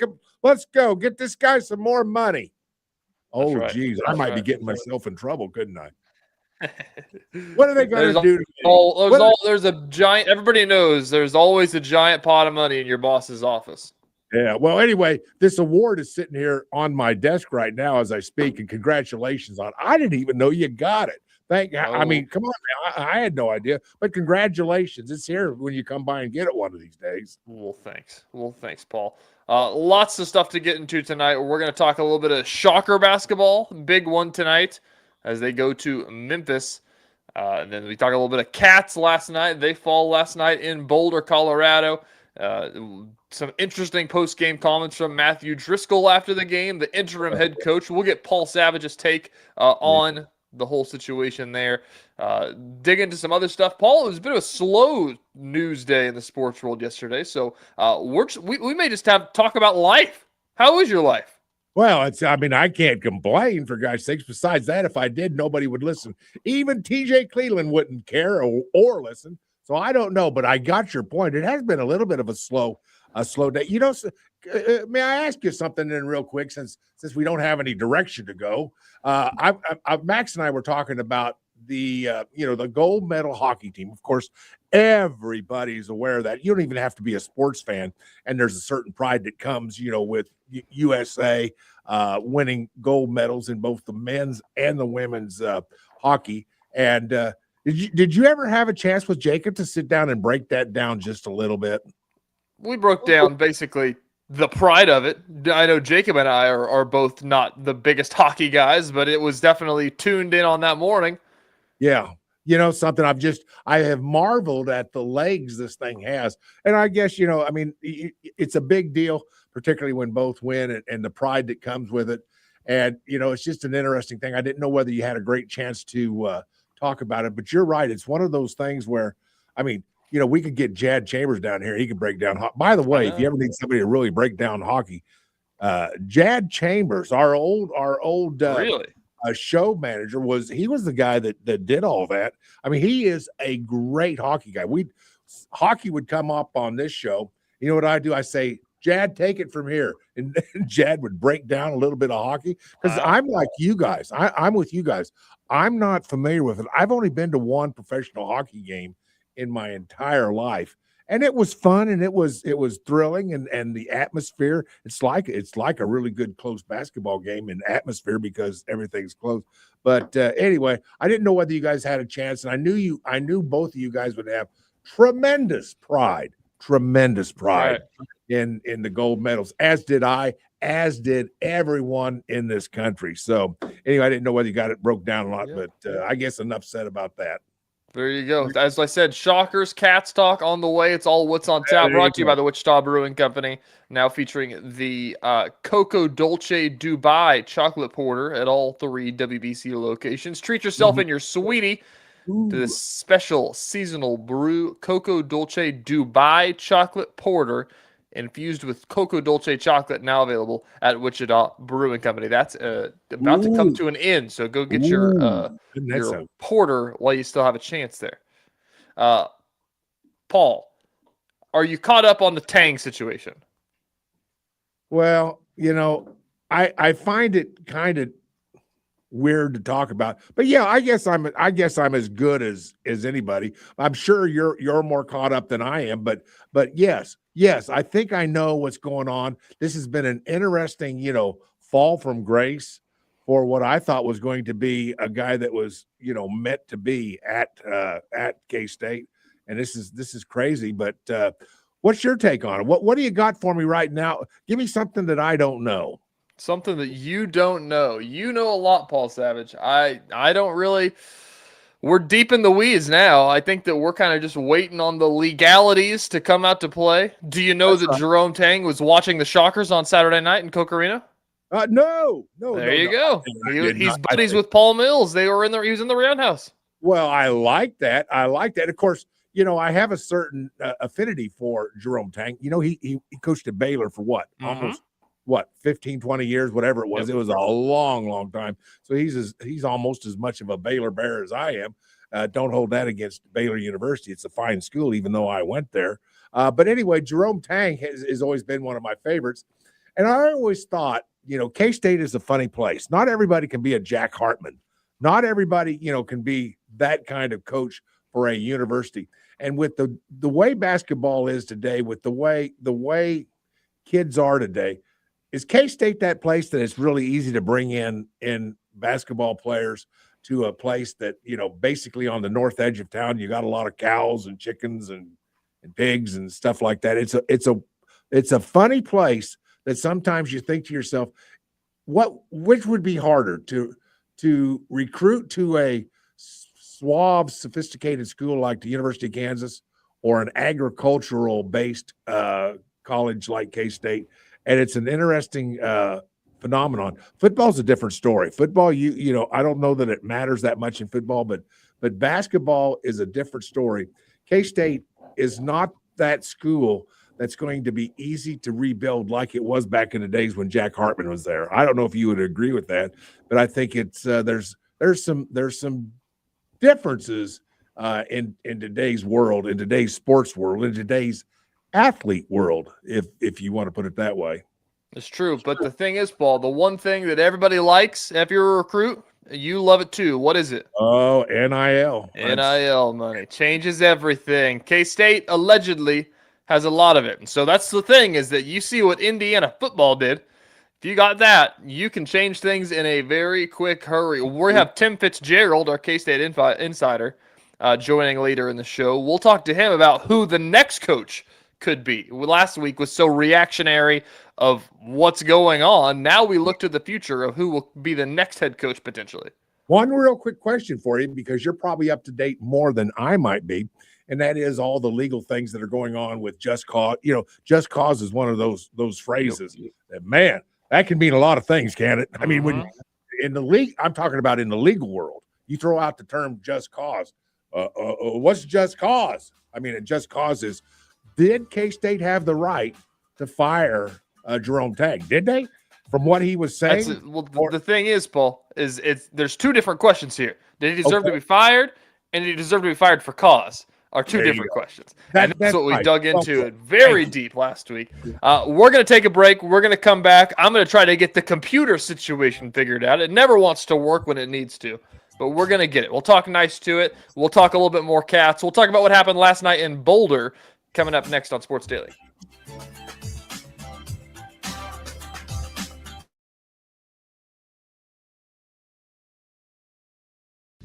Jacob. Let's go. Get this guy some more money. Oh, right. geez. I That's might be right. getting myself in trouble, couldn't I? What are they going to do to me? There's a giant. Everybody knows there's always a giant pot of money in your boss's office. Yeah. Well, anyway, this award is sitting here on my desk right now as I speak, and congratulations on it. I didn't even know you got it. I mean, come on, man. I had no idea, but congratulations. It's here when you come by and get it one of these days. Well, thanks. Paul. Lots of stuff to get into tonight. We're going to talk a little bit of Shocker basketball, big one tonight as they go to Memphis. And then we talk a little bit of Cats last night. They fall last night in Boulder, Colorado. Some interesting post-game comments from Matthew Driscoll after the game, the interim head coach. We'll get Paul Savage's take on the whole situation there. Dig into some other stuff. Paul, it was a bit of a slow news day in the sports world yesterday, so we may just talk about life. How is your life? Well, I can't complain, for God's sakes. Besides that, if I did, nobody would listen. Even TJ Cleveland wouldn't care or listen. So I don't know, but I got your point. It has been a little bit of a slow day. You know, may I ask you something then real quick, since we don't have any direction to go? Max and I were talking about the gold medal hockey team. Of course, everybody's aware of that. You don't even have to be a sports fan, and there's a certain pride that comes, with USA winning gold medals in both the men's and the women's hockey. And did you ever have a chance with Jacob to sit down and break that down just a little bit? We broke down basically the pride of it. I know Jacob and I are both not the biggest hockey guys, but it was definitely tuned in on that morning. Yeah. Something I have marveled at the legs this thing has. And I guess, it's a big deal, particularly when both win and the pride that comes with it. And, it's just an interesting thing. I didn't know whether you had a great chance to talk about it, but you're right. It's one of those things where, we could get Jad Chambers down here. He could break down hockey. By the way, if you ever need somebody to really break down hockey, Jad Chambers, our old really? Show manager, was the guy that did all that. He is a great hockey guy. Hockey would come up on this show. You know what I do? I say, Jad, take it from here. And Jad would break down a little bit of hockey because I'm like you guys. I'm with you guys. I'm not familiar with it. I've only been to one professional hockey game in my entire life. And it was fun, and it was thrilling, and the atmosphere. It's like a really good close basketball game in atmosphere because everything's close. But anyway, I didn't know whether you guys had a chance, and I knew both of you guys would have tremendous pride right in the gold medals, as did I, as did everyone in this country. So anyway, I didn't know whether you got it broke down a lot, but I guess enough said about that. There you go. As I said, Shockers, Cats talk on the way. It's all what's on tap. Brought to you by the Wichita Brewing Company. Now featuring the Coco Dolce Dubai chocolate porter at all 3 WBC locations. Treat yourself and your sweetie to this special seasonal brew, Coco Dolce Dubai chocolate porter, infused with Coco Dolce chocolate, now available at Wichita Brewing Company. That's about to come to an end, so go get your porter while you still have a chance there. Paul, are you caught up on the Tang situation? Well, I find it kind of weird to talk about, but yeah, I guess I'm as good as anybody. I'm sure you're more caught up than I am, but yes, I think I know what's going on. This has been an interesting, fall from grace for what I thought was going to be a guy that was, meant to be at K-State, and this is crazy. But what's your take on it? What do you got for me right now? Give me something that I don't know. Something that you don't know. You know a lot, Paul Savage. I don't really. We're deep in the weeds now. I think that we're kind of just waiting on the legalities to come out to play. Do you know that Jerome Tang was watching the Shockers on Saturday night in Koch Arena? No. There you go. He's buddies with Paul Mills. They were in there. He was in the Roundhouse. Well, I like that. Of course, I have a certain affinity for Jerome Tang. He coached at Baylor for what? Almost 15, 20 years, whatever it was. Yep. It was a long, long time. So he's almost as much of a Baylor Bear as I am. Don't hold that against Baylor University. It's a fine school, even though I went there. But anyway, Jerome Tang has always been one of my favorites. And I always thought, K-State is a funny place. Not everybody can be a Jack Hartman. Not everybody, can be that kind of coach for a university. And with the way basketball is today, with the way kids are today, is K-State that place that it's really easy to bring in basketball players to a place that, basically on the north edge of town, you got a lot of cows and chickens and pigs and stuff like that. It's a funny place that sometimes you think to yourself, which would be harder to recruit to a suave, sophisticated school like the University of Kansas or an agricultural based college like K-State. And it's an interesting phenomenon. Football's a different story. Football, I don't know that it matters that much in football, but basketball is a different story. K-State is not that school that's going to be easy to rebuild like it was back in the days when Jack Hartman was there. I don't know if you would agree with that, but I think it's there's some differences in today's world, in today's sports world, in today's athlete world, if you want to put it that way. It's true, but the thing is, Paul, the one thing that everybody likes, if you're a recruit, you love it too. What is it? Oh, NIL. NIL money changes everything. K-State allegedly has a lot of it. And so that's the thing, is that you see what Indiana football did. If you got that, you can change things in a very quick hurry. We have Tim Fitzgerald, our K-State insider, joining later in the show. We'll talk to him about who the next coach could be. Last week was so reactionary of what's going on. Now we look to the future of who will be the next head coach potentially. One real quick question for you, because you're probably up to date more than I might be, and that is all the legal things that are going on with just cause. Just cause is one of those phrases that, man, that can mean a lot of things, can it? I mean, when in the league, I'm talking about in the legal world, you throw out the term just cause. What's just cause? I mean, it just causes. Did K-State have the right to fire Jerome Tagg? Did they? From what he was saying? The thing is, Paul, there's two different questions here. Did he deserve to be fired, and did he deserve to be fired for cause? Are two different questions. That's what we dug into very deep last week. We're going to take a break. We're going to come back. I'm going to try to get the computer situation figured out. It never wants to work when it needs to, but we're going to get it. We'll talk nice to it. We'll talk a little bit more Cats. We'll talk about what happened last night in Boulder coming up next on Sports Daily.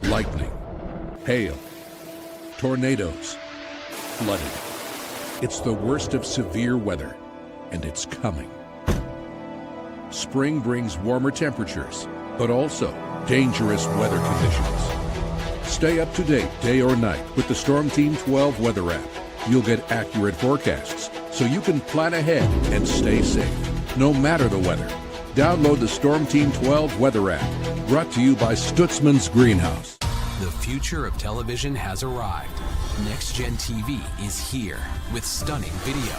Lightning, hail, tornadoes, flooding. It's the worst of severe weather, and it's coming. Spring brings warmer temperatures, but also dangerous weather conditions. Stay up to date day or night with the Storm Team 12 weather app. You'll get accurate forecasts, so you can plan ahead and stay safe, no matter the weather. Download the Storm Team 12 weather app, brought to you by Stutzman's Greenhouse. The future of television has arrived. Next Gen TV is here with stunning video,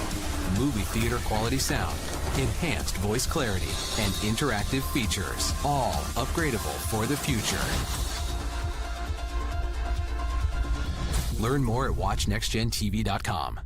movie theater quality sound, enhanced voice clarity, and interactive features, all upgradable for the future. Learn more at watchnextgentv.com.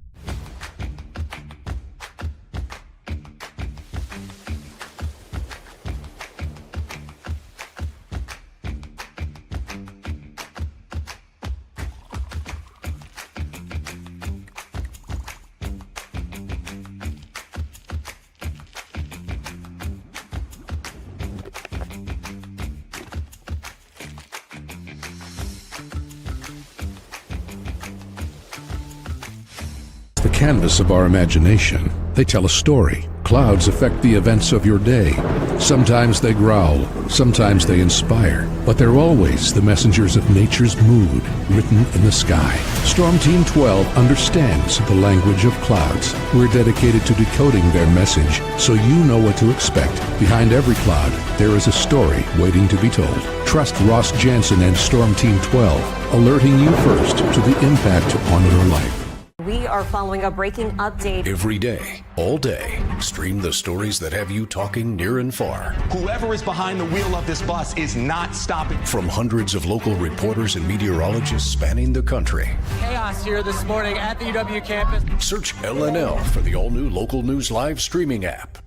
Canvas of our imagination. They tell a story. Clouds affect the events of your day. Sometimes they growl, sometimes they inspire, but they're always the messengers of nature's mood written in the sky. Storm Team 12 understands the language of clouds. We're dedicated to decoding their message so you know what to expect. Behind every cloud, there is a story waiting to be told. Trust Ross Jansen and Storm Team 12, alerting you first to the impact on your life. We are following a breaking update. Every day, all day, stream the stories that have you talking near and far. Whoever is behind the wheel of this bus is not stopping. From hundreds of local reporters and meteorologists spanning the country. Chaos here this morning at the UW campus. Search LNL for the all-new Local News Live streaming app.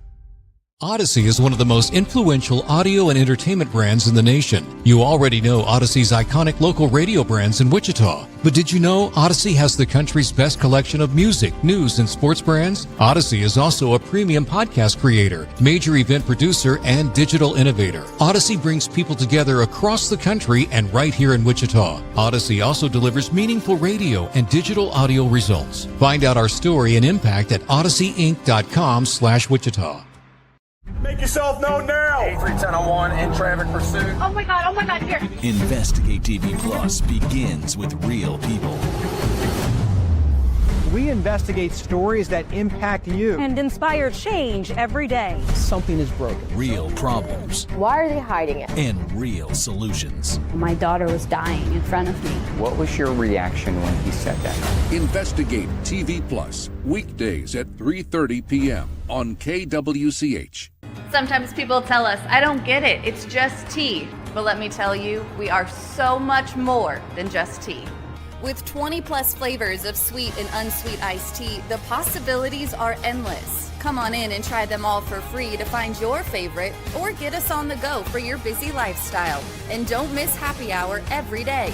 Odyssey is one of the most influential audio and entertainment brands in the nation. You already know Odyssey's iconic local radio brands in Wichita. But did you know Odyssey has the country's best collection of music, news, and sports brands? Odyssey is also a premium podcast creator, major event producer, and digital innovator. Odyssey brings people together across the country and right here in Wichita. Odyssey also delivers meaningful radio and digital audio results. Find out our story and impact at odysseyinc.com/Wichita. Make yourself known now. 31001 in traffic pursuit. Oh my God, here. Investigate TV Plus begins with real people. We investigate stories that impact you and inspire change every day. Something is broken. Real problems. Why are they hiding it? And real solutions. My daughter was dying in front of me. What was your reaction when he said that? Investigate TV Plus, weekdays at 3:30 p.m. on KWCH. Sometimes people tell us, I don't get it, it's just tea. But let me tell you, we are so much more than just tea. With 20 plus flavors of sweet and unsweet iced tea, the possibilities are endless. Come on in and try them all for free to find your favorite or get us on the go for your busy lifestyle. And don't miss happy hour every day.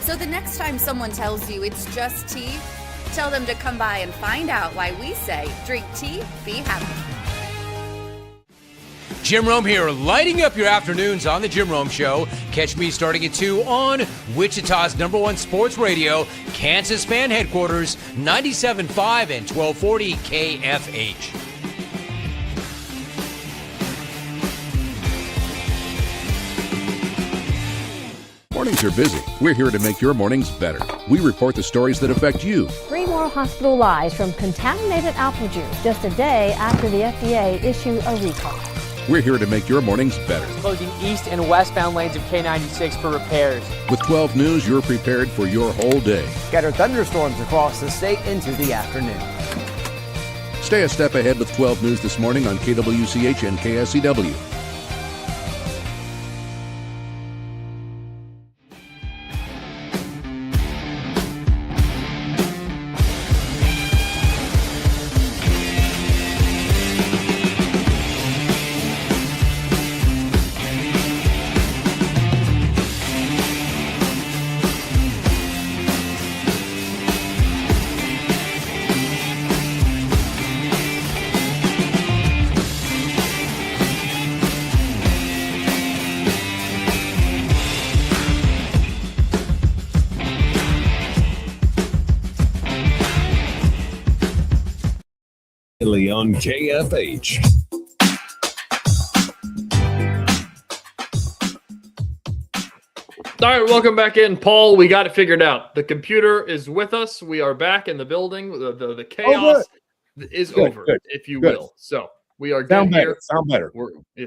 So the next time someone tells you it's just tea, tell them to come by and find out why we say, drink tea, be happy. Jim Rome here, lighting up your afternoons on The Jim Rome Show. Catch me starting at 2 on Wichita's #1 sports radio, Kansas Fan Headquarters, 97.5 and 1240 KFH. Mornings are busy. We're here to make your mornings better. We report the stories that affect you. 3 more hospitalized from contaminated apple juice just a day after the FDA issued a recall. We're here to make your mornings better. Closing east and westbound lanes of K96 for repairs. With 12 News, you're prepared for your whole day. Scattered thunderstorms across the state into the afternoon. Stay a step ahead with 12 News this morning on KWCH and KSCW. On KFH. All right, welcome back in. Paul, we got it figured out. The computer is with us. We are back in the building. The chaos is over, if you will. So we are good here. Sound better.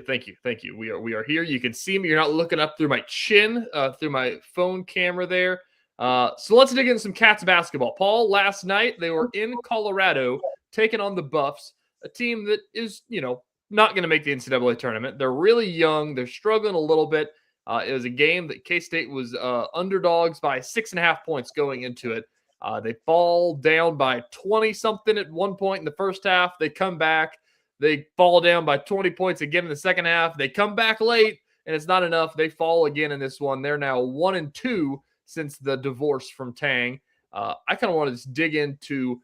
Thank you. We are here. You can see me. You're not looking up through my chin, through my phone camera there. So let's dig into some Cats basketball. Paul, last night they were in Colorado taking on the Buffs, a team that is, not going to make the NCAA tournament. They're really young. They're struggling a little bit. It was a game that K-State was underdogs by 6.5 points going into it. They fall down by 20-something at one point in the first half. They come back. They fall down by 20 points again in the second half. They come back late, and it's not enough. They fall again in this one. They're now 1-2 since the divorce from Tang. I kind of want to just dig into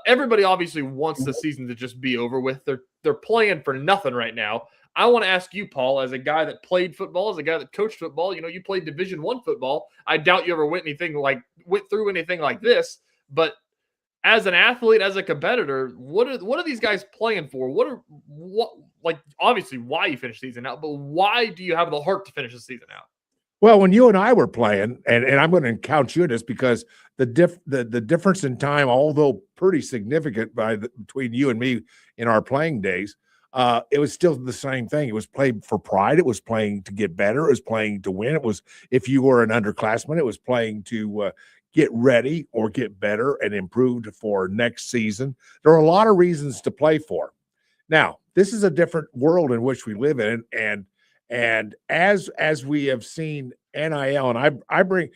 everybody obviously wants the season to just be over with. They're playing for nothing right now. I want to ask you, Paul, as a guy that played football, as a guy that coached football, you played Division I football. I doubt you ever went through anything like this. But as an athlete, as a competitor, what are these guys playing for? Obviously why you finish the season out, but why do you have the heart to finish the season out? Well, when you and I were playing, and I'm going to count you in this because the difference in time, although pretty significant between you and me in our playing days, it was still the same thing. It was played for pride. It was playing to get better. It was playing to win. It was, if you were an underclassman, it was playing to get ready or get better and improved for next season. There are a lot of reasons to play for. Now, this is a different world in which we live in, and as we have seen NIL, and I bring,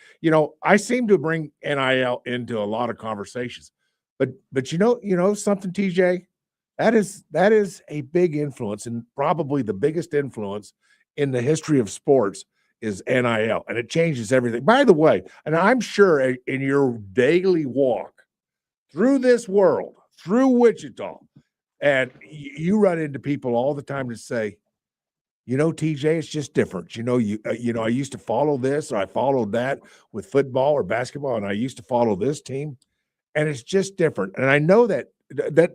I seem to bring NIL into a lot of conversations, but you know something, TJ, That is a big influence, and probably the biggest influence in the history of sports is NIL, and it changes everything. By the way, and I'm sure in your daily walk through this world, through Wichita, and you run into people all the time to say, TJ, it's just different. I used to follow this, or I followed that with football or basketball, and I used to follow this team, and it's just different. And I know that,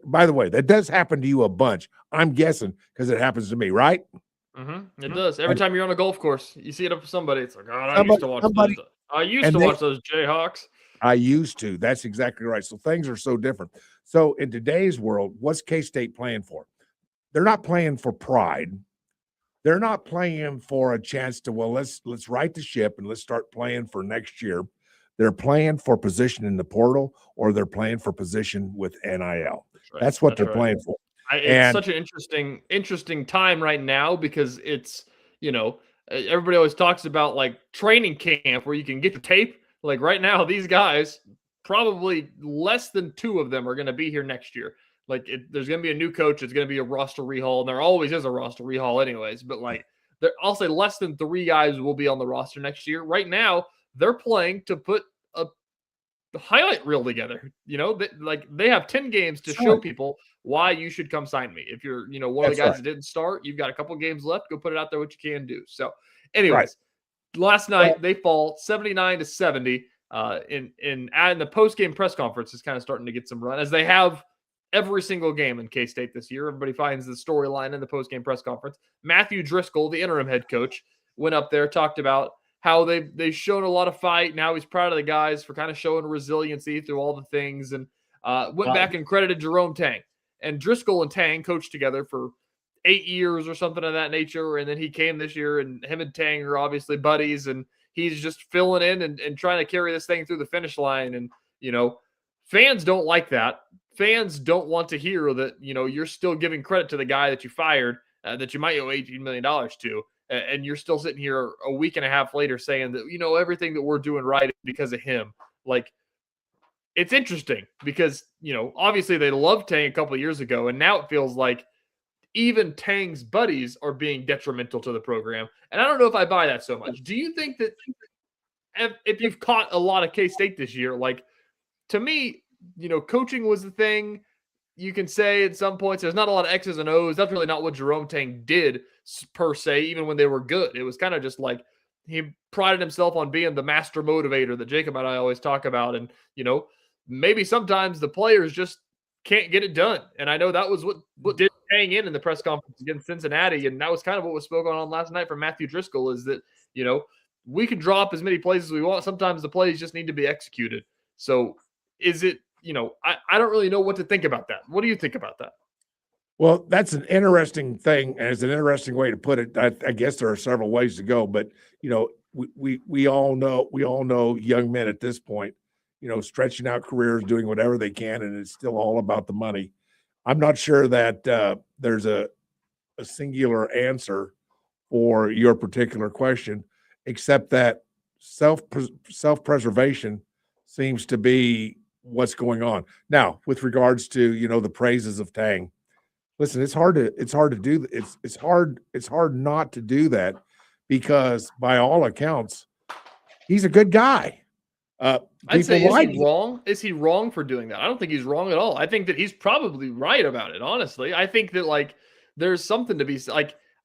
by the way, that does happen to you a bunch. I'm guessing because it happens to me, right? Mm-hmm. It does. Every time you're on a golf course, you see it up with somebody. It's like, I used to watch those Jayhawks. I used to. That's exactly right. So things are so different. So in today's world, what's K-State playing for? They're not playing for pride. They're not playing for a chance to, let's right the ship and let's start playing for next year. They're playing for position in the portal, or they're playing for position with NIL. That's what they're playing for. It's such an interesting time right now, because it's, everybody always talks about like training camp where you can get your tape. Like right now, these guys, probably less than 2 of them are going to be here next year. Like there's going to be a new coach. It's going to be a roster rehaul, and there always is a roster rehaul anyways. But like, I'll say less than 3 guys will be on the roster next year. Right now, they're playing to put a highlight reel together. They have 10 games to show people why you should come sign me. If you're, one of the guys that didn't start, you've got a couple games left, go put it out there what you can do. So anyways, last night they fall 79-70 in the post-game press conference is kind of starting to get some run, as they have every single game in K-State this year. Everybody finds the storyline in the post-game press conference. Matthew Driscoll, the interim head coach, went up there, talked about how they've shown a lot of fight. Now he's proud of the guys for kind of showing resiliency through all the things, and went back and credited Jerome Tang. And Driscoll and Tang coached together for 8 years or something of that nature, and then he came this year, and him and Tang are obviously buddies, and he's just filling in and trying to carry this thing through the finish line. And, fans don't like that. Fans don't want to hear that, you're still giving credit to the guy that you fired, that you might owe $18 million to. And you're still sitting here a week and a half later saying that, everything that we're doing right is because of him. Like, it's interesting because, obviously they loved Tang a couple of years ago, and now it feels like even Tang's buddies are being detrimental to the program. And I don't know if I buy that so much. Do you think that if you've caught a lot of K-State this year, like, to me, coaching was the thing. You can say at some points there's not a lot of X's and O's. That's really not what Jerome Tang did per se, even when they were good. It was kind of just like he prided himself on being the master motivator that Jacob and I always talk about. And, maybe sometimes the players just can't get it done. And I know that was what did Tang in the press conference against Cincinnati. And that was kind of what was spoken on last night from Matthew Driscoll, is that, we can drop as many plays as we want. Sometimes the plays just need to be executed. So is it, I don't really know what to think about that. What do you think about that? Well, that's an interesting thing, and it's an interesting way to put it. I guess there are several ways to go, but we all know young men at this point, stretching out careers, doing whatever they can, and it's still all about the money. I'm not sure that there's a singular answer for your particular question, except that self-preservation seems to be what's going on now with regards to the praises of Tang. Listen, it's hard to do. It's hard not to do that, because by all accounts, he's a good guy. I'd say, is he wrong? Is he wrong for doing that? I don't think he's wrong at all. I think that he's probably right about it. Honestly, I think that there's something to be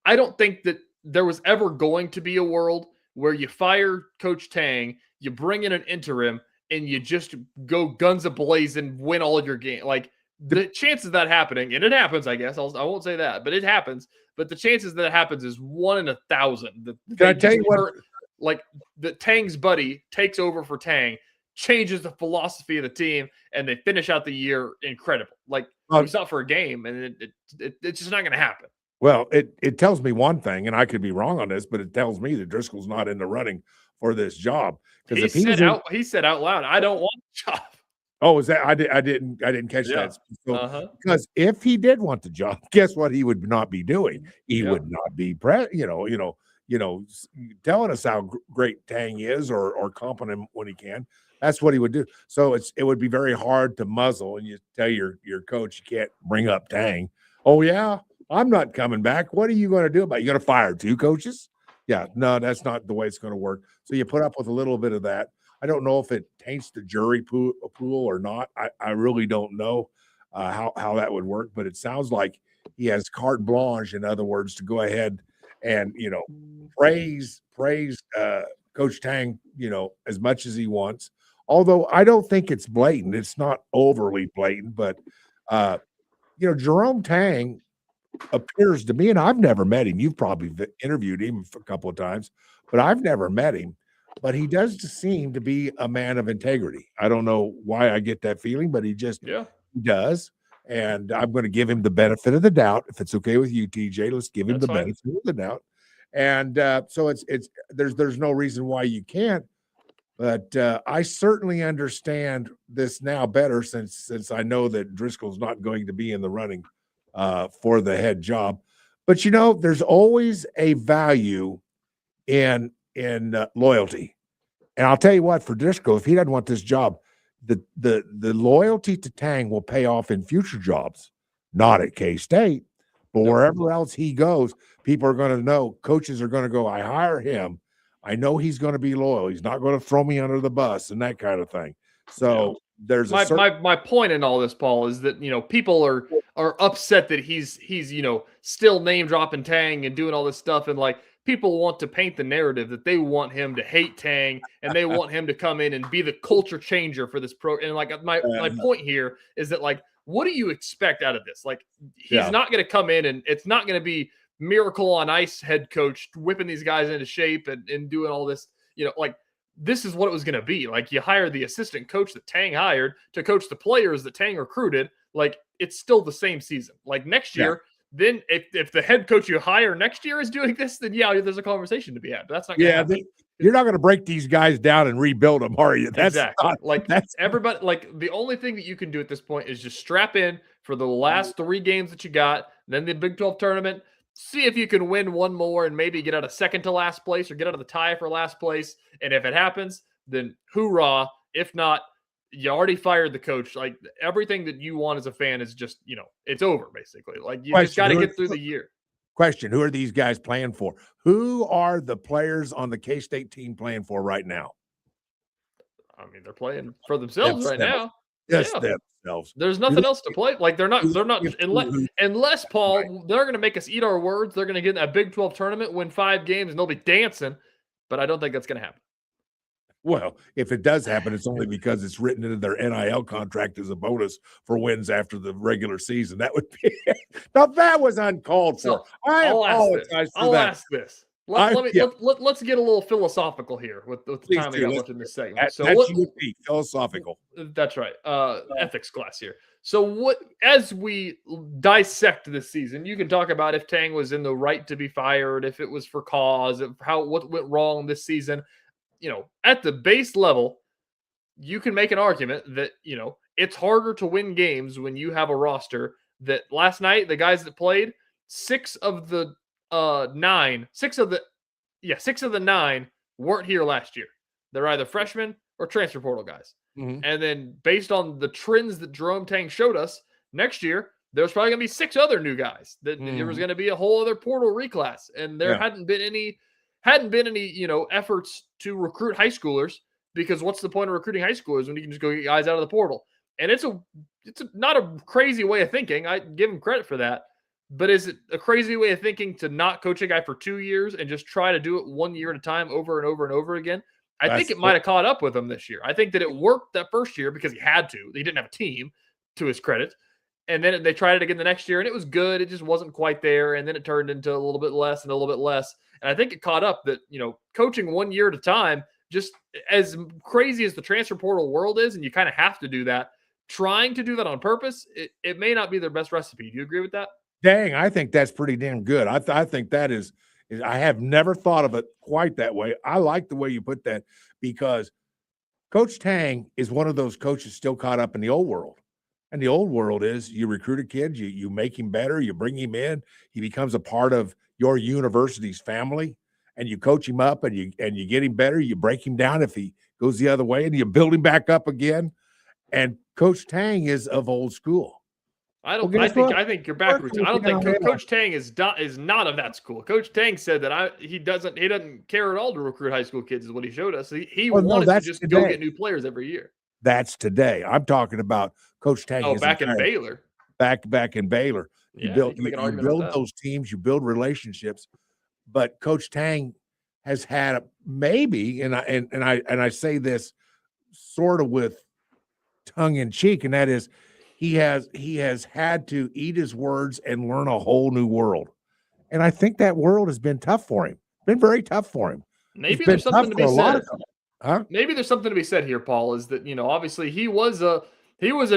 I don't think that there was ever going to be a world where you fire Coach Tang, you bring in an interim, and you just go guns a-blazing, win all of your games. The chances of that happening, and it happens, I guess. I won't say that, but it happens. But the chances that it happens is 1 in 1,000. Can I tell you what? That Tang's buddy takes over for Tang, changes the philosophy of the team, and they finish out the year incredible. It's not for a game, and it's just not going to happen. Well, it tells me one thing, and I could be wrong on this, but it tells me that Driscoll's not in the running for this job. He said out loud, "I don't want the job." Oh, is that I didn't catch that. So, because if he did want the job, guess what he would not be doing? He would not be telling us how great Tang is or comping him when he can. That's what he would do. So it would be very hard to muzzle, and you tell your coach you can't bring up Tang. Oh yeah, I'm not coming back. What are you going to do about it? You going to fire 2 coaches? Yeah, no, that's not the way it's going to work. So you put up with a little bit of that. I don't know if it taints the jury pool or not. I really don't know how that would work, but it sounds like he has carte blanche, in other words, to go ahead and praise Coach Tang, as much as he wants. Although I don't think it's blatant. It's not overly blatant, but Jerome Tang appears to me, and I've never met him. You've probably interviewed him a couple of times, but I've never met him. But he does seem to be a man of integrity. I don't know why I get that feeling, but he just does. And I'm going to give him the benefit of the doubt. If it's okay with you, TJ, let's give him the benefit of the doubt. And so it's there's no reason why you can't. But I certainly understand this now better since I know that Driscoll's not going to be in the running for the head job. But there's always a value in loyalty. And I'll tell you what, for Driscoll, if he doesn't want this job, the loyalty to Tang will pay off in future jobs, not at K-State, but wherever else he goes, people are going to know, coaches are going to go, I hire him. I know he's going to be loyal. He's not going to throw me under the bus and that kind of thing. So there's my point in all this, Paul, is that people are upset that he's still name dropping Tang and doing all this stuff, and people want to paint the narrative that they want him to hate Tang and they want him to come in and be the culture changer for this pro. And my point here is that what do you expect out of this? He's not going to come in and it's not going to be Miracle on Ice head coach whipping these guys into shape and doing all this. This is what it was going to be. You hire the assistant coach that Tang hired to coach the players that Tang recruited. It's still the same season. Next year. Then if the head coach you hire next year is doing this, then there's a conversation to be had. But that's not going to happen. You're not going to break these guys down and rebuild them, are you? That's exactly. That's everybody. The only thing that you can do at this point is just strap in for the last 3 games that you got, then the Big 12 tournament. See if you can win one more and maybe get out of second to last place or get out of the tie for last place. And if it happens, then hoorah. If not, you already fired the coach. Everything that you want as a fan is just, it's over basically. You just got to get through the year. Question. Who are these guys playing for? Who are the players on the K-State team playing for right now? I mean, they're playing for themselves right now. Yes, themselves. There's nothing else to play. They're not unless Paul, they're going to make us eat our words. They're going to get in that Big 12 tournament, win 5 games, and they'll be dancing. But I don't think that's going to happen. Well, if it does happen, it's only because it's written into their NIL contract as a bonus for wins after the regular season. That would be now that was uncalled for. I'll ask this. Let's get a little philosophical here with the time we got left in this segment. So that would be philosophical. That's right. Ethics class here. So as we dissect this season, you can talk about if Tang was in the right to be fired, if it was for cause, what went wrong this season. At the base level, you can make an argument that, it's harder to win games when you have a roster that last night, the guys that played, 6 of the 9 weren't here last year. They're either freshmen or transfer portal guys. Mm-hmm. And then based on the trends that Jerome Tang showed us, next year, there's probably going to be 6 other new guys. There was going to be a whole other portal reclass. And there hadn't been any efforts to recruit high schoolers, because what's the point of recruiting high schoolers when you can just go get guys out of the portal? And it's not a crazy way of thinking. I give him credit for that. But is it a crazy way of thinking to not coach a guy for 2 years and just try to do it 1 year at a time over and over and over again? I think it might have caught up with him this year. I think that it worked that first year because he had to. He didn't have a team, to his credit. And then they tried it again the next year, and it was good. It just wasn't quite there. And then it turned into a little bit less and a little bit less. And I think it caught up that, coaching 1 year at a time, just as crazy as the transfer portal world is, and you kind of have to do that, trying to do that on purpose, it may not be their best recipe. Do you agree with that? Dang, I think that's pretty damn good. I think that is I have never thought of it quite that way. I like the way you put that, because Coach Tang is one of those coaches still caught up in the old world. And the old world is you recruit a kid, you make him better, you bring him in, he becomes a part of your university's family, and you coach him up and you get him better, you break him down if he goes the other way, and you build him back up again. And Coach Tang is of old school. I don't. Well, I think you're backwards. I don't think Coach Tang is not of that school. Coach Tang said that he doesn't care at all to recruit high school kids. Is what he showed us. He wanted to just go get new players every year. That's today. I'm talking about Coach Tang. Oh, back in Baylor. Back in Baylor. You build those teams. You build relationships. But Coach Tang has had maybe, and I say this sort of with tongue in cheek, and that is, he has had to eat his words and learn a whole new world. And I think that world has been tough for him. Been very tough for him. Maybe there's something to be said. Maybe there's something to be said here, Paul, is that, obviously he was a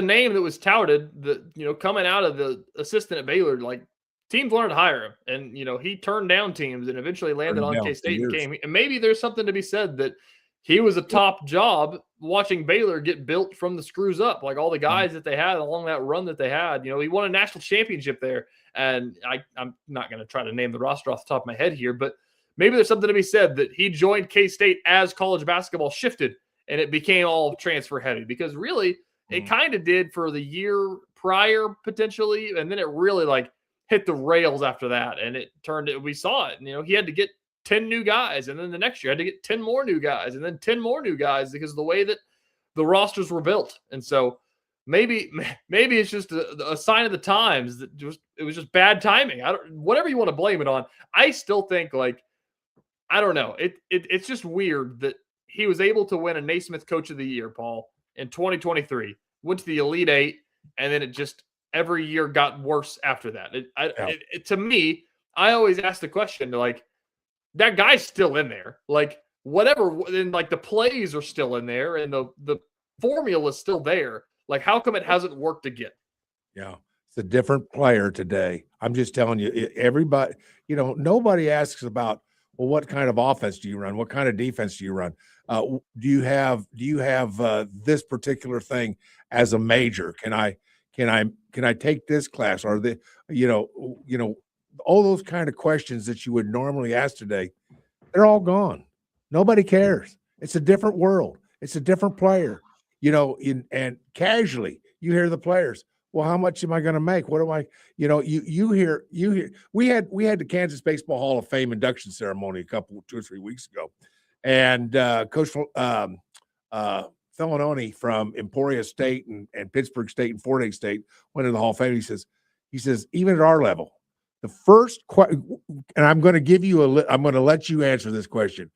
name that was touted that, coming out of the assistant at Baylor, like teams wanted to hire him, and, he turned down teams and eventually landed on K-State and came. And maybe there's something to be said that he was a top job watching Baylor get built from the screws up, like all the guys that they had along that run that they had. He won a national championship there. And I'm not going to try to name the roster off the top of my head here, but maybe there's something to be said that he joined K-State as college basketball shifted and it became all transfer heavy, because really it kind of did for the year prior potentially. And then it really hit the rails after that. And we saw it, and, he had to get 10 new guys, and then the next year had to get 10 more new guys, and then 10 more new guys because of the way that the rosters were built. And so maybe it's just a sign of the times that it was just bad timing. Whatever you want to blame it on. I still think I don't know. It's just weird that he was able to win a Naismith Coach of the Year, Paul, in 2023, went to the Elite Eight, and then it just every year got worse after that. To me, I always ask the question, that guy's still in there. Whatever, and the plays are still in there, and the formula is still there. How come it hasn't worked again? Yeah, it's a different player today. I'm just telling you, everybody, nobody asks about, well, what kind of offense do you run? What kind of defense do you run? Do you have this particular thing as a major? Can I take this class? Or all those kind of questions that you would normally ask today, they're all gone. Nobody cares. It's a different world. It's a different player, and casually you hear the players, well, how much am I going to make? What do I, you hear, we had the Kansas Baseball Hall of Fame induction ceremony 2 or 3 weeks ago. And Coach Felononi from Emporia State and Pittsburgh State and Fort Hague State went to the Hall of Fame. He says, even at our level, the first and I'm going to give you I'm going to let you answer this question.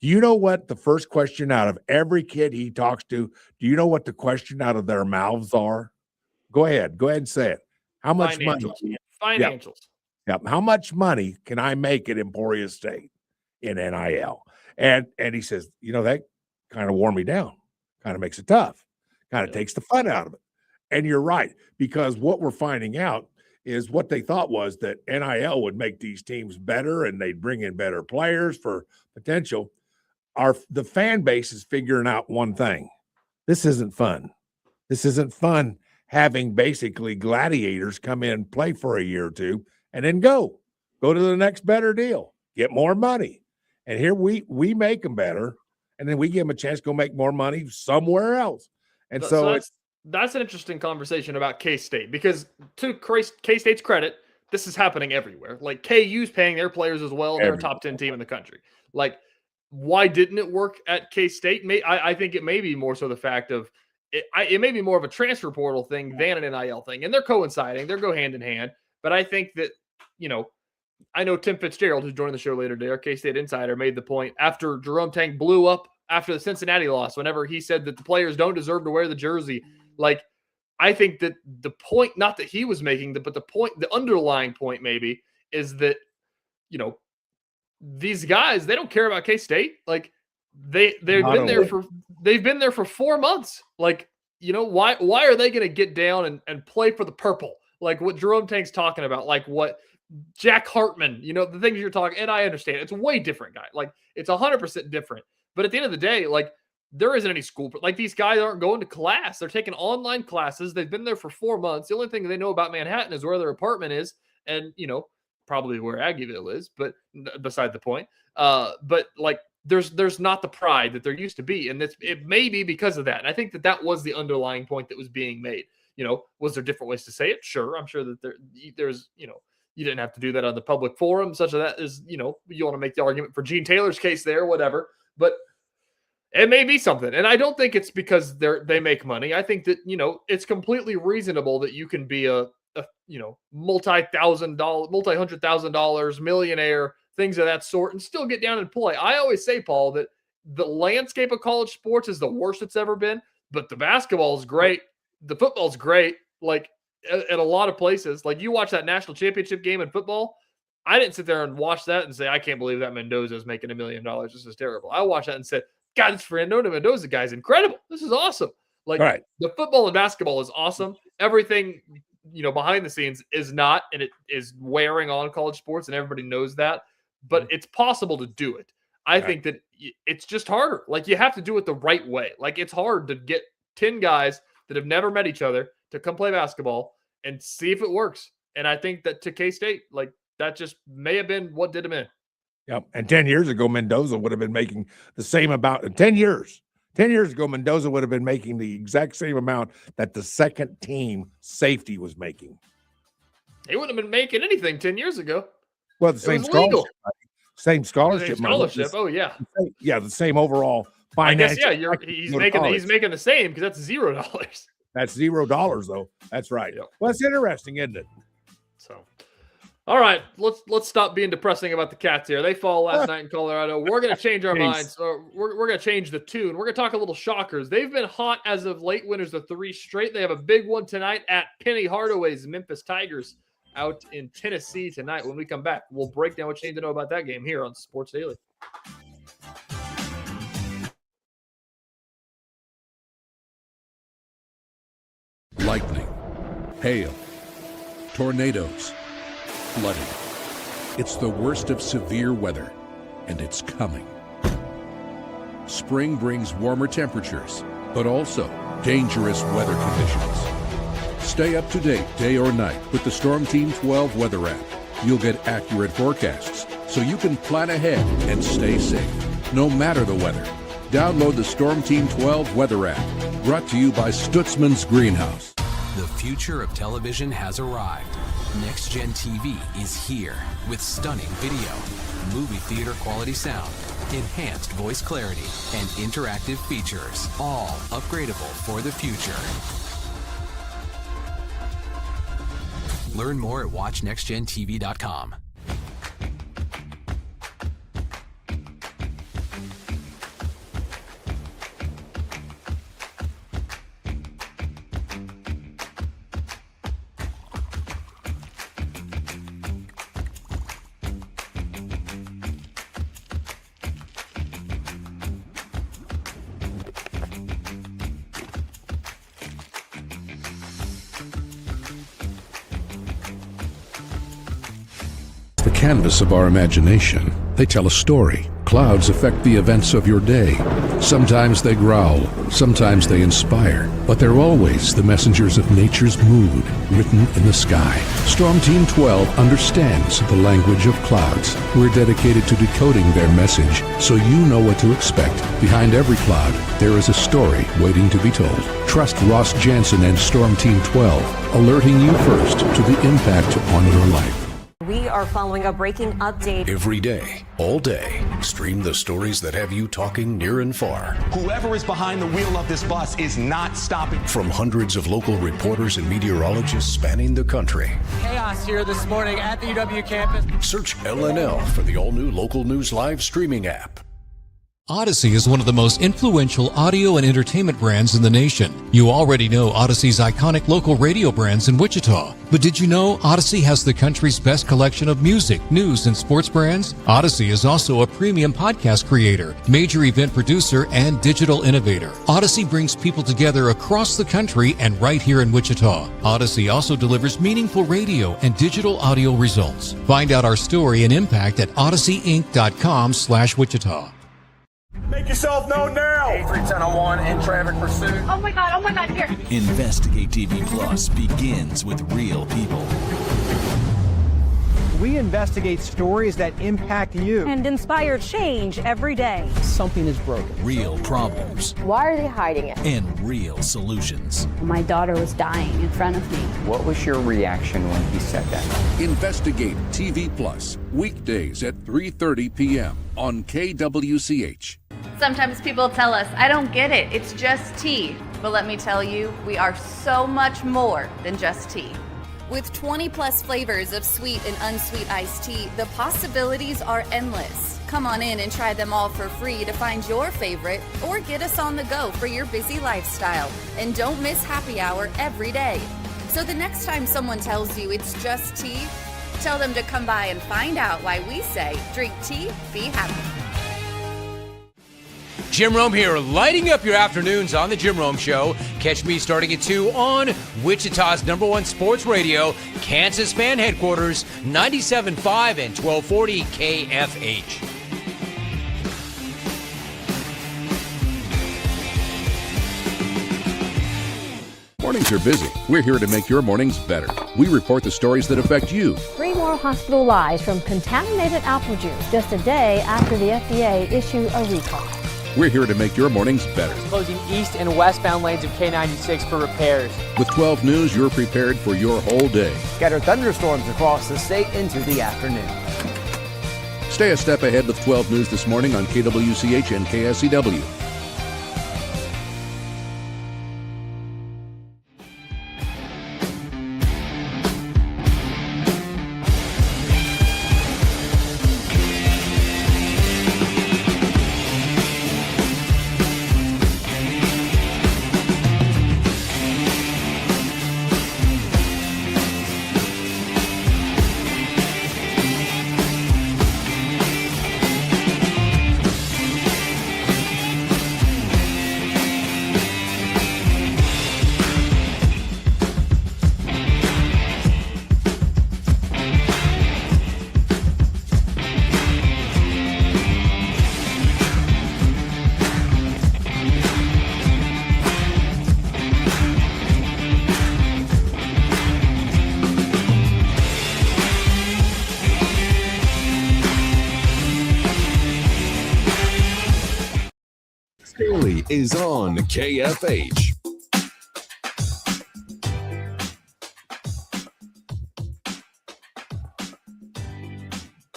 Do you know what the first question out of every kid he talks to, do you know what the question out of their mouths are? Go ahead and say it. How much money? Financials. Yep. How much money can I make at Emporia State in NIL? And he says, that kind of wore me down, kind of makes it tough, kind of takes the fun out of it. And you're right, because what we're finding out is what they thought was that NIL would make these teams better and they'd bring in better players for potential. The fan base is figuring out one thing. This isn't fun. This isn't fun having basically gladiators come in, play for a year or two, and then go to the next better deal, get more money. And here we make them better, and then we give them a chance to go make more money somewhere else. And so that's an interesting conversation about K-State, because to K-State's credit, this is happening everywhere. KU's paying their players as well, and they're a top 10 team in the country. Why didn't it work at K-State? I think it may be more so the fact of it may be more of a transfer portal thing than an NIL thing, and they're coinciding. They go hand in hand. But I think that, I know Tim Fitzgerald, who's joining the show later today, our K-State insider, made the point after Jerome Tang blew up after the Cincinnati loss, whenever he said that the players don't deserve to wear the jersey. I think that the point, not that he was making, but the underlying point maybe is that, these guys, they don't care about K-State. They've been there for 4 months. Why are they going to get down and play for the purple? What Jerome Tang's talking about, what Jack Hartman, the things you're talking, and I understand it's a way different guy. It's 100% different. But at the end of the day, there isn't any school. These guys aren't going to class. They're taking online classes. They've been there for 4 months. The only thing they know about Manhattan is where their apartment is, and probably where Aggieville is, but beside the point. But there's not the pride that there used to be. And it may be because of that. And I think that was the underlying point that was being made. Was there different ways to say it? Sure. I'm sure that there's, you didn't have to do that on the public forum, such that is, you want to make the argument for Gene Taylor's case there, whatever. But it may be something. And I don't think it's because they make money. I think that, it's completely reasonable that you can be a multi-$100,000 millionaire, things of that sort, and still get down and play. I always say, Paul, that the landscape of college sports is the worst it's ever been, but the basketball is great. The football is great. Like at a lot of places, like you watch that national championship game in football. I didn't sit there and watch that and say, I can't believe that Mendoza is making $1 million. This is terrible. I watched that and said, God, this Fernando Mendoza guy is incredible. This is awesome. Like the football and basketball is awesome. Everything, behind the scenes is not, and it is wearing on college sports, and everybody knows that. But it's possible to do it. I think that it's just harder. Like you have to do it the right way. Like it's hard to get 10 guys that have never met each other to come play basketball and see if it works. And I think that to K-State, like that just may have been what did them in. Yep. And 10 years ago, Mendoza would have been making the same amount. 10 years ago, Mendoza would have been making the exact same amount that the second team safety was making. He wouldn't have been making anything 10 years ago. Well, the same scholarship. Same scholarship. Oh, yeah. Yeah, the same overall financial. I guess, he's making the same because that's $0. That's $0 though. That's right. Yep. Well, that's interesting, isn't it? So, all right, let's stop being depressing about the Cats here. They fall last night in Colorado. We're going to change our minds. So we're going to change the tune. We're going to talk a little Shockers. They've been hot as of late, winners of 3 straight. They have a big one tonight at Penny Hardaway's Memphis Tigers out in Tennessee tonight. When we come back, we'll break down what you need to know about that game here on Sports Daily. Lightning, hail, tornadoes, flooding. It's the worst of severe weather, and it's coming. Spring brings warmer temperatures, but also dangerous weather conditions. Stay up to date day or night with the Storm Team 12 weather app. You'll get accurate forecasts, so you can plan ahead and stay safe, no matter the weather. Download the Storm Team 12 weather app, brought to you by Stutzman's Greenhouse. The future of television has arrived. Next Gen TV is here with stunning video, movie theater quality sound, enhanced voice clarity, and interactive features, all upgradable for the future. Learn more at watchnextgentv.com. Canvas of our imagination. They tell a story. Clouds affect the events of your day. Sometimes they growl, sometimes they inspire, but they're always the messengers of nature's mood, written in the sky. Storm Team 12 understands the language of clouds. We're dedicated to decoding their message, so you know what to expect. Behind every cloud, there is a story waiting to be told. Trust Ross Jansen and Storm Team 12, alerting you first to the impact on your life. We are following a breaking update. Every day, all day, stream the stories that have you talking near and far. Whoever is behind the wheel of this bus is not stopping. From hundreds of local reporters and meteorologists spanning the country. Chaos here this morning at the UW campus. Search LNL for the all-new Local News Live streaming app. Odyssey is one of the most influential audio and entertainment brands in the nation. You already know Odyssey's iconic local radio brands in Wichita. But did you know Odyssey has the country's best collection of music, news, and sports brands? Odyssey is also a premium podcast creator, major event producer, and digital innovator. Odyssey brings people together across the country and right here in Wichita. Odyssey also delivers meaningful radio and digital audio results. Find out our story and impact at odysseyinc.com/Wichita. Make yourself known now. 310-01 in traffic pursuit. Oh my God, here. Investigate TV Plus begins with real people. we investigate stories that impact you and inspire change every day. Something is broken. Real problems. Why are they hiding it? And real solutions. My daughter was dying in front of me. What was your reaction when he said that? Investigate TV Plus, weekdays at 3:30 p.m. on KWCH. Sometimes people tell us, I don't get it, it's just tea. But let me tell you, we are so much more than just tea. With 20 plus flavors of sweet and unsweet iced tea, the possibilities are endless. Come on in and try them all for free to find your favorite or get us on the go for your busy lifestyle. And don't miss happy hour every day. So the next time someone tells you it's just tea, tell them to come by and find out why we say drink tea, be happy. Jim Rome here, lighting up your afternoons on The Jim Rome Show. Catch me starting at 2 on Wichita's #1 sports radio, Kansas Fan Headquarters, 97.5 and 1240 KFH. Mornings are busy. We're here to make your mornings better. We report the stories that affect you. 3 more hospital lies from contaminated apple juice just a day after the FDA issued a recall. We're here to make your mornings better. Closing east and westbound lanes of K96 for repairs. With 12 News, you're prepared for your whole day. Scattered thunderstorms across the state into the afternoon. Stay a step ahead with 12 News this morning on KWCH and KSCW. Staley is on KFH.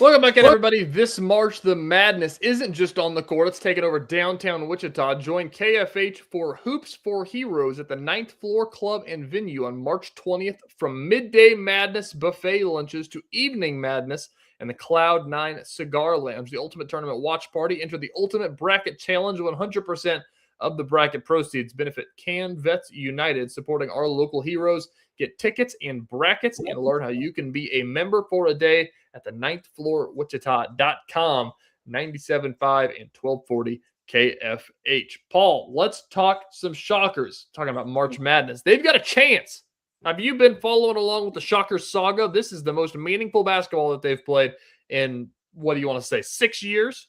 Welcome back in, everybody. This March, the madness isn't just on the court. It's taking over downtown Wichita. Join KFH for Hoops for Heroes at the 9th Floor Club and Venue on March 20th. From midday madness buffet lunches to evening madness and the Cloud 9 Cigar Lounge, the ultimate tournament watch party. Enter the Ultimate Bracket Challenge. 100% of the bracket proceeds benefit Can Vets United, supporting our local heroes. Get tickets and brackets and learn how you can be a member for a day at the 9th Floor Wichita.com, 97.5 and 1240 KFH. Paul, let's talk some Shockers. Talking about March Madness. They've got a chance. Have you been following along with the Shockers saga? This is the most meaningful basketball that they've played in, what do you want to say, 6 years?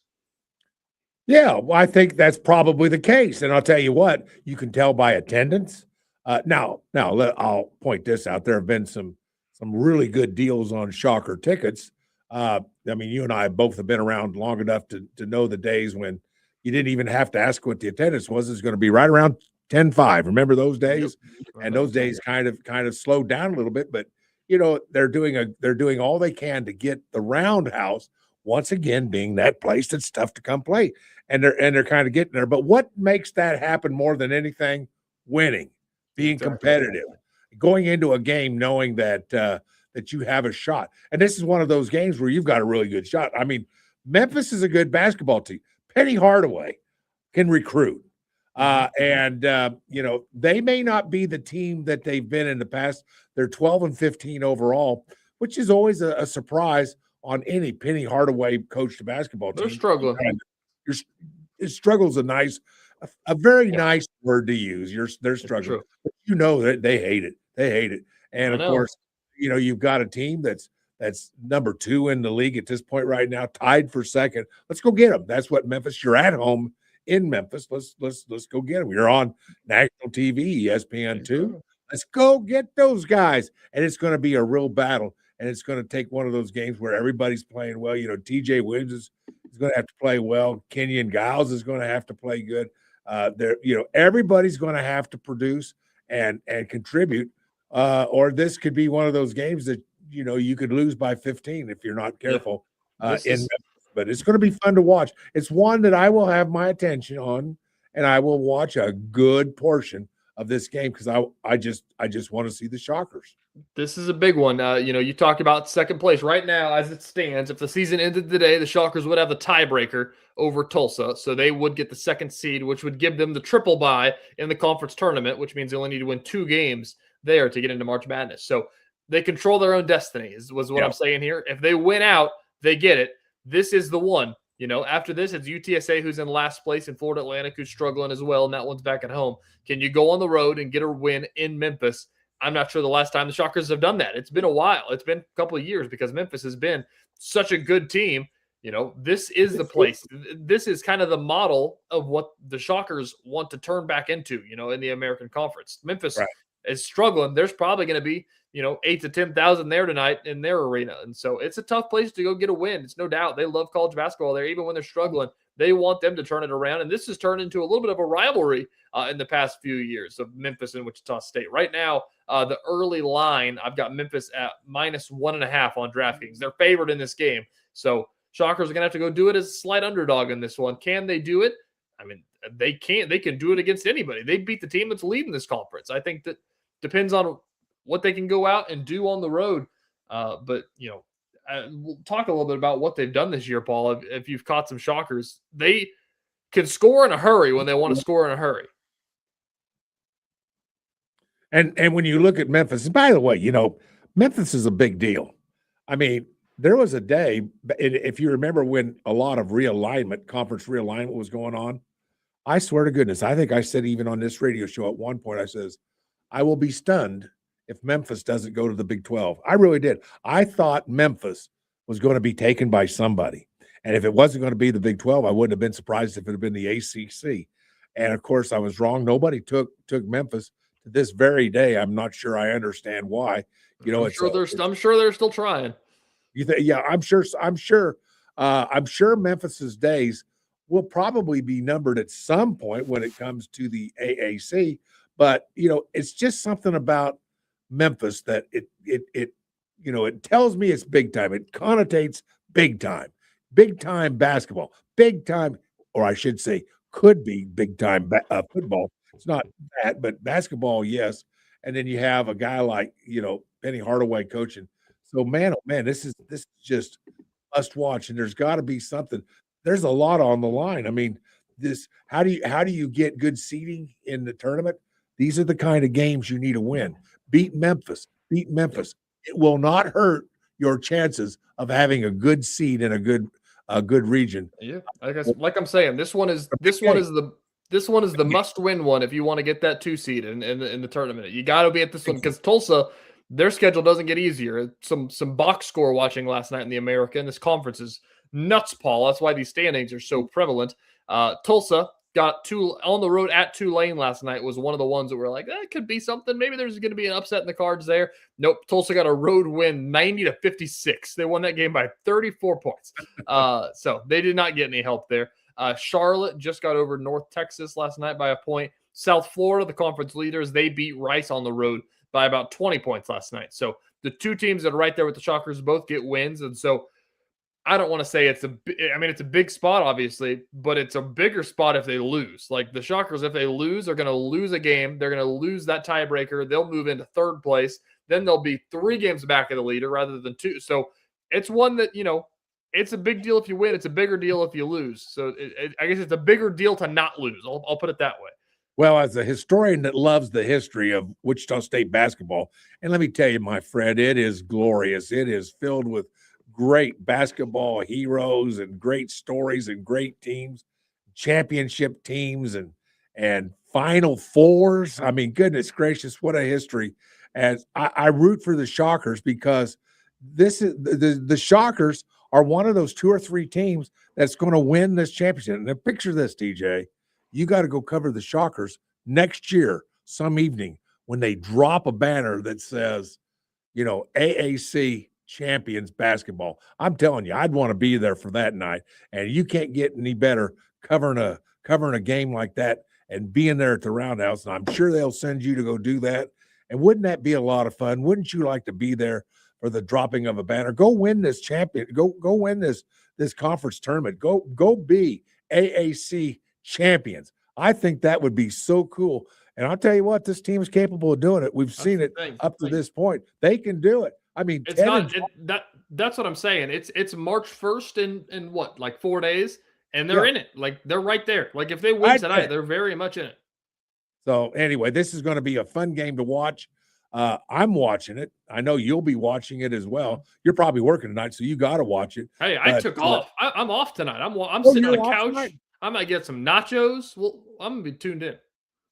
Yeah, well, I think that's probably the case. And I'll tell you what, you can tell by attendance. Now, I'll point this out. There have been some really good deals on Shocker tickets. I mean, you and I both have been around long enough to know the days when you didn't even have to ask what the attendance was. It's going to be right around 10-5. Remember those days? And those days kind of slowed down a little bit, but you know, they're doing all they can to get the Roundhouse once again being that place that's tough to come play. And they're kind of getting there. But what makes that happen more than anything? Winning, being competitive, going into a game knowing that that you have a shot. And this is one of those games where you've got a really good shot. I mean, Memphis is a good basketball team. Penny Hardaway can recruit. You know, they may not be the team that they've been in the past. They're 12-15 overall, which is always a surprise on any Penny Hardaway coached basketball team. They're struggling. Struggle is a very nice word to use. They're struggling. But you know that they hate it. They hate it. And of course, you know, you've got a team that's number 2 in the league at this point right now, tied for second. Let's go get them. That's what Memphis. You're at home in Memphis. Let's go get them. You're on national TV, ESPN2. Let's go get those guys. And it's going to be a real battle. and it's going to take one of those games where everybody's playing well. You know, TJ Williams is going to have to play well. Kenyon Giles is going to have to play good. Everybody's going to have to produce and contribute, or this could be one of those games that, you could lose by 15 if you're not careful. But it's going to be fun to watch. It's one that I will have my attention on, and I will watch a good portion of this game because I just want to see the Shockers. This is a big one. You talk about second place right now as it stands. If the season ended today, the Shockers would have the tiebreaker over Tulsa, so they would get the second seed, which would give them the triple bye in the conference tournament, which means they only need to win 2 games there to get into March Madness. So they control their own destiny, was what I'm saying here. If they win out, they get it. This is the one. After this, it's UTSA who's in last place and Florida Atlantic who's struggling as well, and that one's back at home. Can you go on the road and get a win in Memphis? I'm not sure the last time the Shockers have done that. It's been a while. It's been a couple of years because Memphis has been such a good team. This is the place. This is kind of the model of what the Shockers want to turn back into, in the American Conference. Memphis is struggling. There's probably going to be, 8 to 10,000 there tonight in their arena. And so it's a tough place to go get a win. It's no doubt. They love college basketball there. Even when they're struggling, they want them to turn it around. And this has turned into a little bit of a rivalry in the past few years of Memphis and Wichita State. Right now, the early line, I've got Memphis at -1.5 on DraftKings. They're favored in this game. So Shockers are going to have to go do it as a slight underdog in this one. Can they do it? I mean, they can't. They can do it against anybody. They beat the team that's leading this conference. I think that depends on what they can go out and do on the road. But we'll talk a little bit about what they've done this year, Paul. If you've caught some Shockers, they can score in a hurry when they want to score in a hurry. And when you look at Memphis, and by the way, Memphis is a big deal. I mean, there was a day, if you remember, when a lot of conference realignment was going on. I swear to goodness, I think I said even on this radio show at one point, I says, I will be stunned if Memphis doesn't go to the Big 12. I really did. I thought Memphis was going to be taken by somebody. And if it wasn't going to be the Big 12, I wouldn't have been surprised if it had been the ACC. And, of course, I was wrong. Nobody took Memphis to this very day. I'm not sure I understand why. I'm sure they're still trying. I'm sure Memphis's days will probably be numbered at some point when it comes to the AAC. But, it's just something about Memphis that it tells me it's big time. It connotates big time basketball, big time, or I should say could be big time football. It's not that, but basketball, yes. And then you have a guy like, Penny Hardaway coaching. So man, oh man, this is just must watch. And there's got to be something. There's a lot on the line. I mean, how do you get good seeding in the tournament? These are the kind of games you need to win. Beat Memphis. It will not hurt your chances of having a good seed in a good region. Yeah, like I'm saying, this one is the must-win one if you want to get that 2 seed in the tournament. You got to be at this one because Tulsa, their schedule doesn't get easier. Some box score watching last night in the American. This conference is nuts, Paul. That's why these standings are so prevalent. Tulsa got on the road at Tulane last night was one of the ones that were like, it could be something. Maybe there's going to be an upset in the cards there. Nope. Tulsa got a road win 90-56. They won that game by 34 points. So they did not get any help there. Charlotte just got over North Texas last night by a point. South Florida, the conference leaders, they beat Rice on the road by about 20 points last night. So the 2 teams that are right there with the Shockers both get wins. And so I don't want to say it's a big spot, obviously, but it's a bigger spot if they lose. Like the Shockers, if they lose, they're going to lose a game. They're going to lose that tiebreaker. They'll move into 3rd place. Then they'll be 3 games back of the leader rather than 2. So it's one that, it's a big deal if you win. It's a bigger deal if you lose. So I guess it's a bigger deal to not lose. I'll put it that way. Well, as a historian that loves the history of Wichita State basketball, and let me tell you, my friend, it is glorious. It is filled with great basketball heroes and great stories and great teams, championship teams and Final Fours. I mean, goodness gracious, what a history. As I root for the Shockers because this is the Shockers are one of those 2 or 3 teams that's going to win this championship. And picture this, TJ. You got to go cover the Shockers next year, some evening, when they drop a banner that says, AAC champions basketball. I'm telling you, I'd want to be there for that night. And you can't get any better covering a game like that and being there at the Roundhouse. And I'm sure they'll send you to go do that. And wouldn't that be a lot of fun? Wouldn't you like to be there for the dropping of a banner? Go win this champion. Go win this conference tournament. Go be AAC champions. I think that would be so cool. And I'll tell you what, this team is capable of doing it. We've seen it up to this point. They can do it. I mean, it's that's what I'm saying. It's March 1st in what, like 4 days, and they're in it. Like they're right there. Like if they win tonight, they're very much in it. So anyway, this is going to be a fun game to watch. I'm watching it. I know you'll be watching it as well. You're probably working tonight, so you got to watch it. Hey, I took off. I'm off tonight. I'm sitting on the couch. Tonight? I might get some nachos. Well, I'm gonna be tuned in.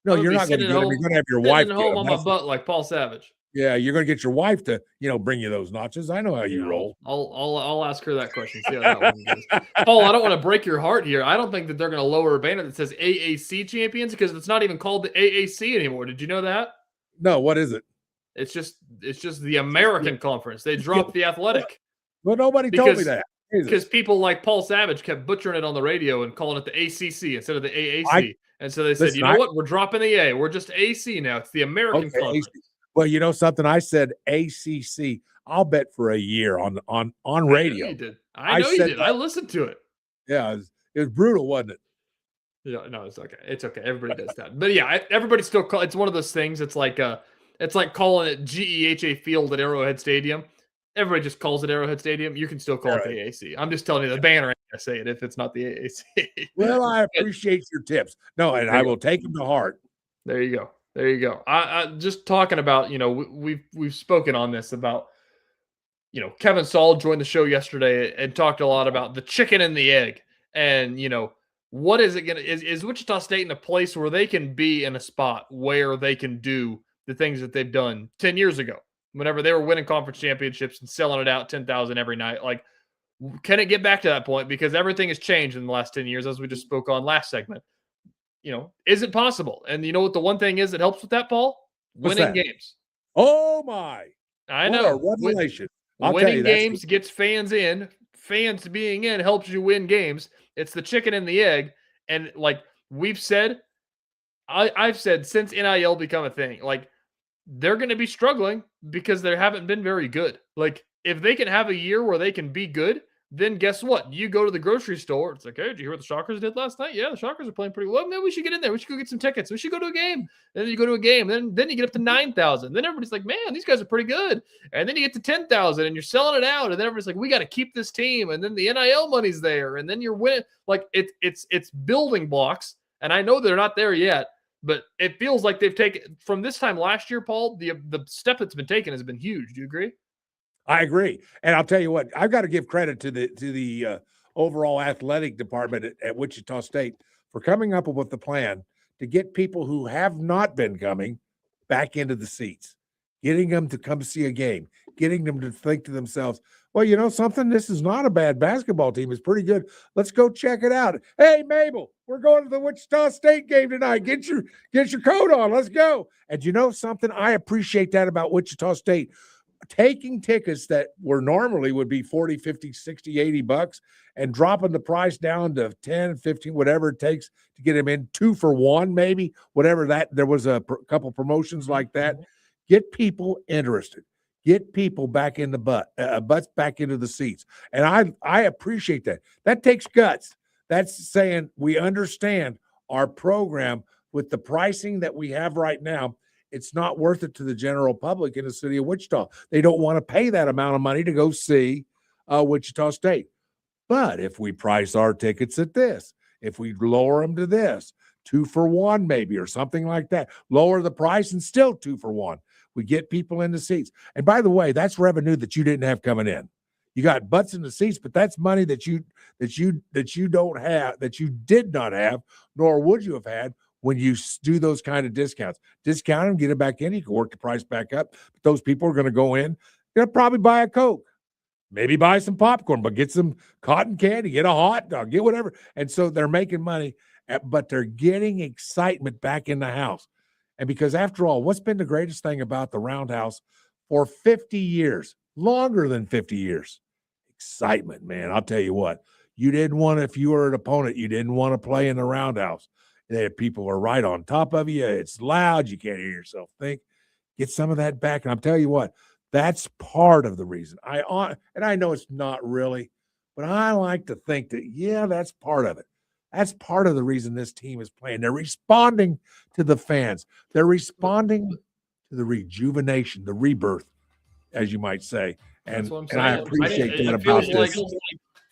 No, you're not going to get them. You're going to have your wife home on my butt like Paul Savage. Yeah, you're going to get your wife to, bring you those nachos. I know how you roll. I'll ask her that question. See how that one goes. Paul, I don't want to break your heart here. I don't think that they're going to lower a banner that says AAC champions because it's not even called the AAC anymore. Did you know that? No, what is it? It's just the American Conference. They dropped the Athletic. Well, nobody told me that. Because people like Paul Savage kept butchering it on the radio and calling it the ACC instead of the AAC. And so they said, you know what? We're dropping the A. We're just AC now. It's the American Conference. Well, you know something? I said ACC. I'll bet for a year on radio. I know you did. I know you did. I listened to it. Yeah, it was brutal, wasn't it? Yeah, no, it's okay. It's okay. Everybody does that. But yeah, everybody still call it's one of those things. It's like calling it GEHA Field at Arrowhead Stadium. Everybody just calls it Arrowhead Stadium. You can still call it the AAC. I'm just telling you the banner ain't gonna say it if it's not the AAC. Well, I appreciate your tips. No, and I will take them to heart. There you go. There you go. I just talking about, we've spoken on this about, Kevin Saul joined the show yesterday and talked a lot about the chicken and the egg. And, what is it going to, is Wichita State in a place where they can be in a spot where they can do the things that they've done 10 years ago, whenever they were winning conference championships and selling it out 10,000 every night? Like, can it get back to that point? Because everything has changed in the last 10 years, as we just spoke on last segment. Is it possible? And you know what the one thing is that helps with that, Paul? Winning games. Oh my. I know. What a revelation. Winning games gets fans in. Fans being in helps you win games. It's the chicken and the egg. And like we've said, I've said since NIL become a thing, like they're going to be struggling because they haven't been very good. Like if they can have a year where they can be good, then guess what? You go to the grocery store. It's like, hey, did you hear what the Shockers did last night? Yeah, the Shockers are playing pretty well. Maybe we should get in there. We should go get some tickets. We should go to a game. And then you go to a game. Then you get up to 9,000. Then everybody's like, man, these guys are pretty good. And then you get to 10,000 and you're selling it out. And then everybody's like, we got to keep this team. And then the NIL money's there. And then you're winning. Like it's building blocks. And I know they're not there yet, but it feels like they've taken from this time last year, Paul, the step that's been taken has been huge. Do you agree? I agree. And I'll tell you what, I've got to give credit to the overall athletic department at Wichita State for coming up with the plan to get people who have not been coming back into the seats, getting them to come see a game, getting them to think to themselves, well, you know something, this is not a bad basketball team. It's pretty good. Let's go check it out. Hey, Mabel, we're going to the Wichita State game tonight. Get your coat on. Let's go. And you know something? I appreciate that about Wichita State. Taking tickets that were normally would be 40, 50, 60, 80 bucks and dropping the price down to 10, 15, whatever it takes to get them in, 2 for 1, maybe, whatever that. There was a couple promotions like that. Get people interested. Get people back in the butts back into the seats. And I appreciate that. That takes guts. That's saying we understand our program with the pricing that we have right now. It's not worth it to the general public in the city of Wichita. They don't want to pay that amount of money to go see Wichita State. But if we price our tickets at this, if we lower them to this, 2 for 1 maybe, or something like that, lower the price and still 2 for 1, we get people in the seats. And by the way, that's revenue that you didn't have coming in. You got butts in the seats, but that's money that you don't have, that you did not have, nor would you have had when you do those kind of discounts. Discount them, get it back in, you can work the price back up. But those people are going to go in, they'll probably buy a Coke, maybe buy some popcorn, but get some cotton candy, get a hot dog, get whatever. And so they're making money, but they're getting excitement back in the house. And because after all, what's been the greatest thing about the Roundhouse for 50 years? longer than 50 years. Excitement, man. I'll tell you what, you didn't want, if you were an opponent, you didn't want to play in the roundhouse. People are right on top of you. It's loud. You can't hear yourself think. Get some of that back. And I'll tell you what, that's part of the reason. And I know it's not really, but I like to think that, yeah, that's part of it. That's part of the reason this team is playing. They're responding to the fans. They're responding to the rejuvenation, the rebirth, as you might say. And I appreciate that about this.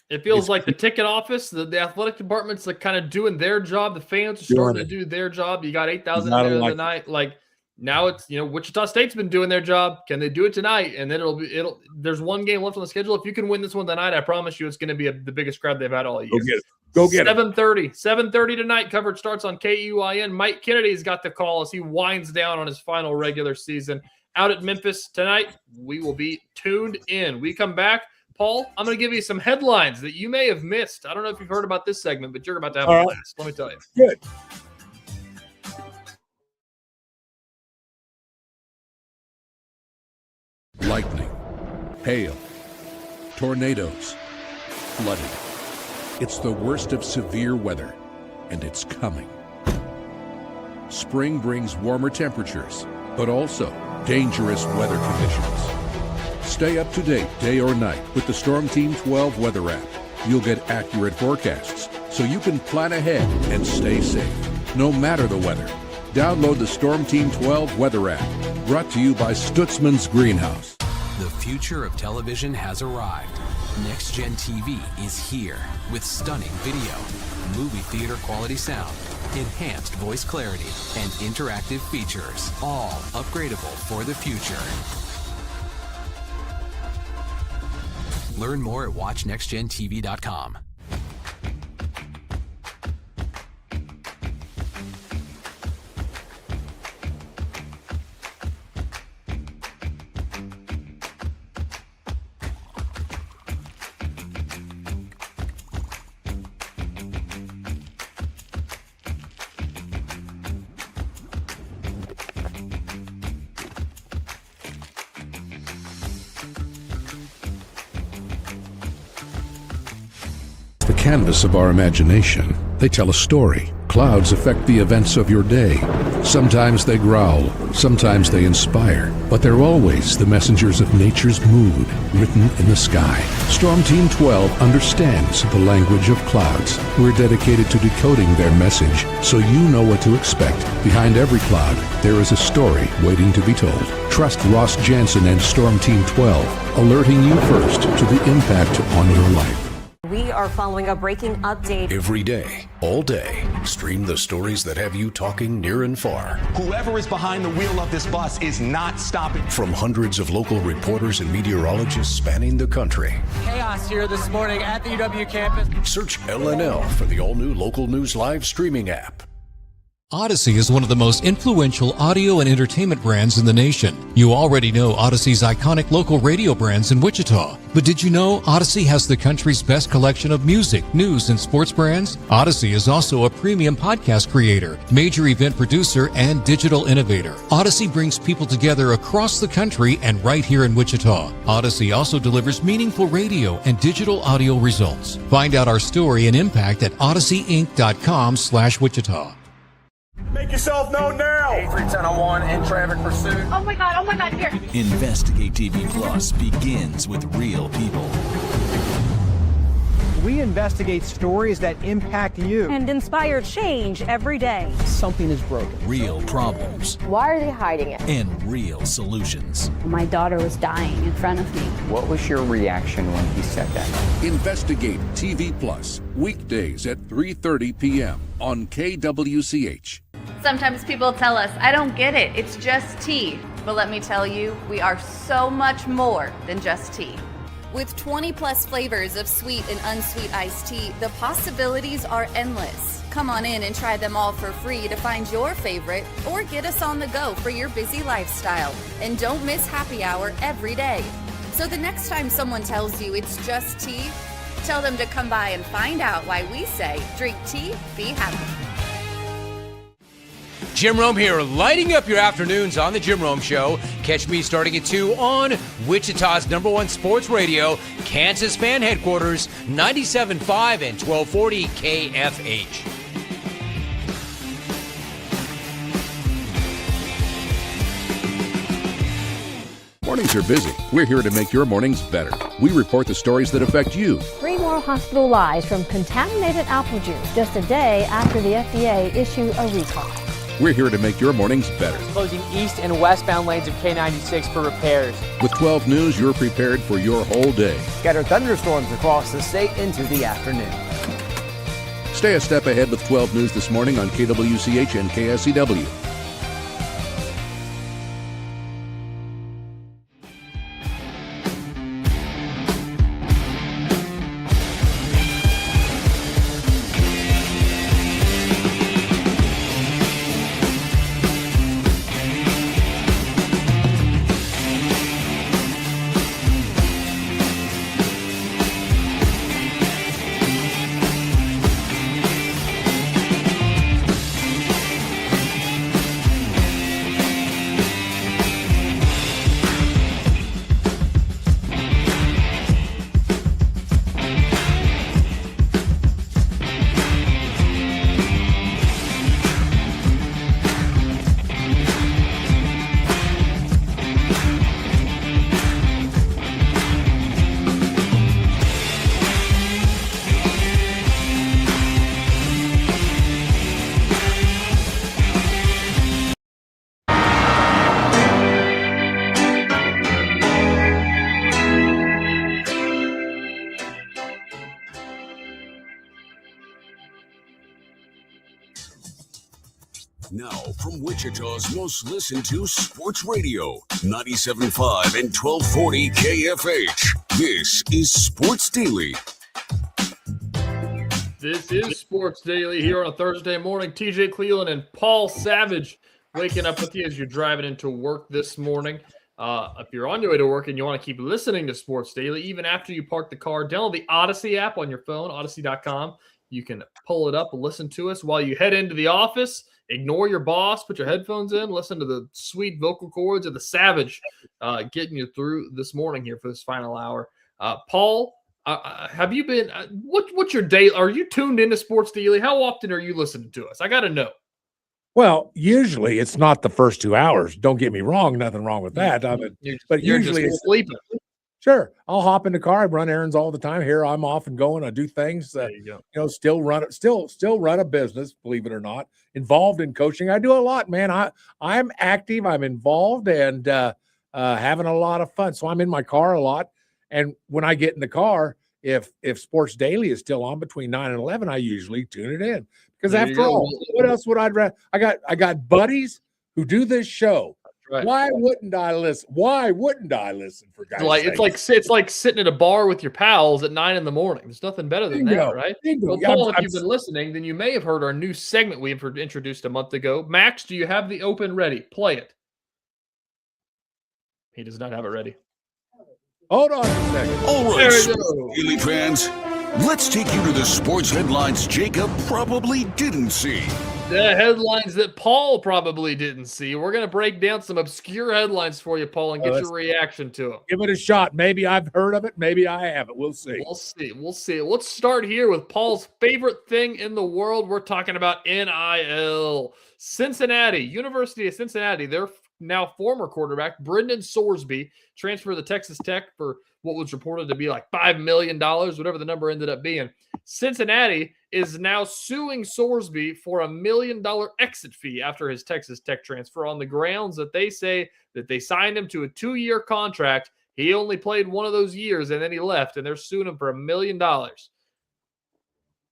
It feels like the ticket office, the athletic department's like kind of doing their job. The fans are starting to do their job. You got 8,000 there the night. Like now it's, Wichita State's been doing their job. Can they do it tonight? And then there's one game left on the schedule. If you can win this one tonight, I promise you it's going to be the biggest crowd they've had all year. Go get it. 7:30 tonight. Coverage starts on KUIN. Mike Kennedy's got the call as he winds down on his final regular season out at Memphis tonight. We will be tuned in. We come back. Paul, I'm going to give you some headlines that you may have missed. I don't know if you've heard about this segment, but you're about to have a blast. Let me tell you. Good. Lightning, hail, tornadoes, flooding. It's the worst of severe weather, and it's coming. Spring brings warmer temperatures, but also dangerous weather conditions. Stay up to date day or night with the Storm Team 12 weather app. You'll get accurate forecasts, so you can plan ahead and stay safe, no matter the weather. Download the Storm Team 12 weather app, brought to you by Stutzman's Greenhouse. The future of television has arrived. Next Gen TV is here with stunning video, movie theater quality sound, enhanced voice clarity, and interactive features, all upgradable for the future. Learn more at watchnextgentv.com. The canvas of our imagination. They tell a story. Clouds affect the events of your day. Sometimes they growl, sometimes they inspire, but they're always the messengers of nature's mood, written in the sky. Storm Team 12 understands the language of clouds. We're dedicated to decoding their message, so you know what to expect. Behind every cloud, there is a story waiting to be told. Trust Ross Jansen and Storm Team 12, alerting you first to the impact on your life. We are following a breaking update. Every day, all day, stream the stories that have you talking near and far. Whoever is behind the wheel of this bus is not stopping. From hundreds of local reporters and meteorologists spanning the country. Chaos here this morning at the UW campus. Search LNL for the all-new Local News Live streaming app. Odyssey is one of the most influential audio and entertainment brands in the nation. You already know Odyssey's iconic local radio brands in Wichita. But did you know Odyssey has the country's best collection of music, news, and sports brands? Odyssey is also a premium podcast creator, major event producer, and digital innovator. Odyssey brings people together across the country and right here in Wichita. Odyssey also delivers meaningful radio and digital audio results. Find out our story and impact at odysseyinc.com/Wichita. Make yourself known now. 310-01 in traffic pursuit. Oh my God, here. Investigate TV Plus begins with real people. We investigate stories that impact you. And inspire change every day. Something is broken. Real problems. Why are they hiding it? And real solutions. My daughter was dying in front of me. What was your reaction when he said that? Investigate TV Plus, weekdays at 3:30 p.m. on KWCH. Sometimes people tell us, I don't get it, it's just tea. But let me tell you, we are so much more than just tea. With 20 plus flavors of sweet and unsweet iced tea, the possibilities are endless. Come on in and try them all for free to find your favorite or get us on the go for your busy lifestyle. And don't miss happy hour every day. So the next time someone tells you it's just tea, tell them to come by and find out why we say drink tea, be happy. Jim Rome here, lighting up your afternoons on The Jim Rome Show. Catch me starting at 2 on Wichita's #1 sports radio, Kansas Fan Headquarters, 97.5 and 1240 KFH. Mornings are busy. We're here to make your mornings better. We report the stories that affect you. 3 more hospital lies from contaminated apple juice just a day after the FDA issued a recall. We're here to make your mornings better. Closing east and westbound lanes of K96 for repairs. With 12 News, you're prepared for your whole day. Scattered thunderstorms across the state into the afternoon. Stay a step ahead with 12 News this morning on KWCH and KSCW. Now, from Wichita's most listened to sports radio, 97.5 and 1240 KFH. This is Sports Daily. This is Sports Daily here on a Thursday morning. TJ Cleveland and Paul Savage waking up with you as you're driving into work this morning. If you're on your way to work and you want to keep listening to Sports Daily, even after you park the car, download the Odyssey app on your phone, odyssey.com. You can pull it up and listen to us while you head into the office. Ignore your boss, put your headphones in, listen to the sweet vocal cords of the Savage getting you through this morning here for this final hour. Paul, have you been, what's your day? Are you tuned into Sports Daily? How often are you listening to us? I got to know. Well, usually it's not the first 2 hours. Don't get me wrong. Nothing wrong with that. But usually it's sleeping. Sure. I'll hop in the car. I run errands all the time. Here I'm off and going. I do things, still run a business, believe it or not, involved in coaching. I do a lot, man. I'm active. I'm involved and having a lot of fun. So I'm in my car a lot. And when I get in the car, if Sports Daily is still on between 9 and 11, I usually tune it in because after all, what else would I rather? I got buddies who do this show. Right. Why wouldn't I listen? For guys? It's like sitting at a bar with your pals at 9 in the morning. There's nothing better than that, right? Well, Paul, if you've been listening, then you may have heard our new segment we introduced a month ago. Max, do you have the open ready? Play it. He does not have it ready. Hold on a second. All right, Sports Daily fans, let's take you to the sports headlines Jacob probably didn't see. The headlines that Paul probably didn't see. We're going to break down some obscure headlines for you, Paul, and get your reaction to them. Give it a shot. Maybe I've heard of it. Maybe I haven't. We'll see. We'll see. Let's start here with Paul's favorite thing in the world. We're talking about NIL. University of Cincinnati, their now former quarterback, Brendan Sorsby, transferred to Texas Tech for what was reported to be like $5 million, whatever the number ended up being. Cincinnati is now suing Sorsby for $1 million exit fee after his Texas Tech transfer on the grounds that they say that they signed him to a 2-year contract. He only played one of those years and then he left, and they're suing him for $1 million.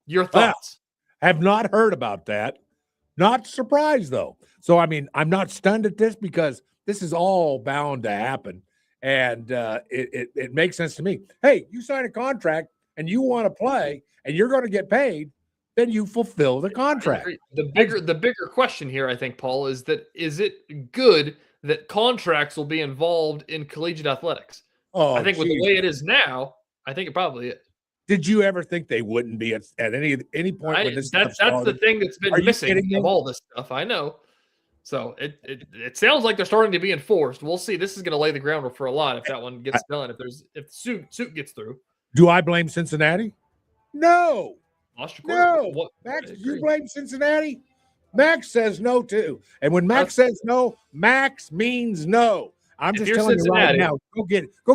Your thoughts? Well, have not heard about that. Not surprised, though. So, I mean, I'm not stunned at this because this is all bound to happen. And it makes sense to me. Hey, you sign a contract and you want to play and you're going to get paid, then you fulfill the contract. The bigger question here, I think, Paul, is it good that contracts will be involved in collegiate athletics? Oh, I think with the way it is now, I think it probably is. Did you ever think they wouldn't be at any point when this that's the thing that's been missing of all this stuff. I know. So it sounds like they're starting to be enforced. We'll see. This is going to lay the groundwork for a lot if that one gets done. If the suit gets through. Do I blame Cincinnati? No. No. What? Max, you blame Cincinnati? Max says no too. And when Max says no, Max means no. I'm just telling you right now, go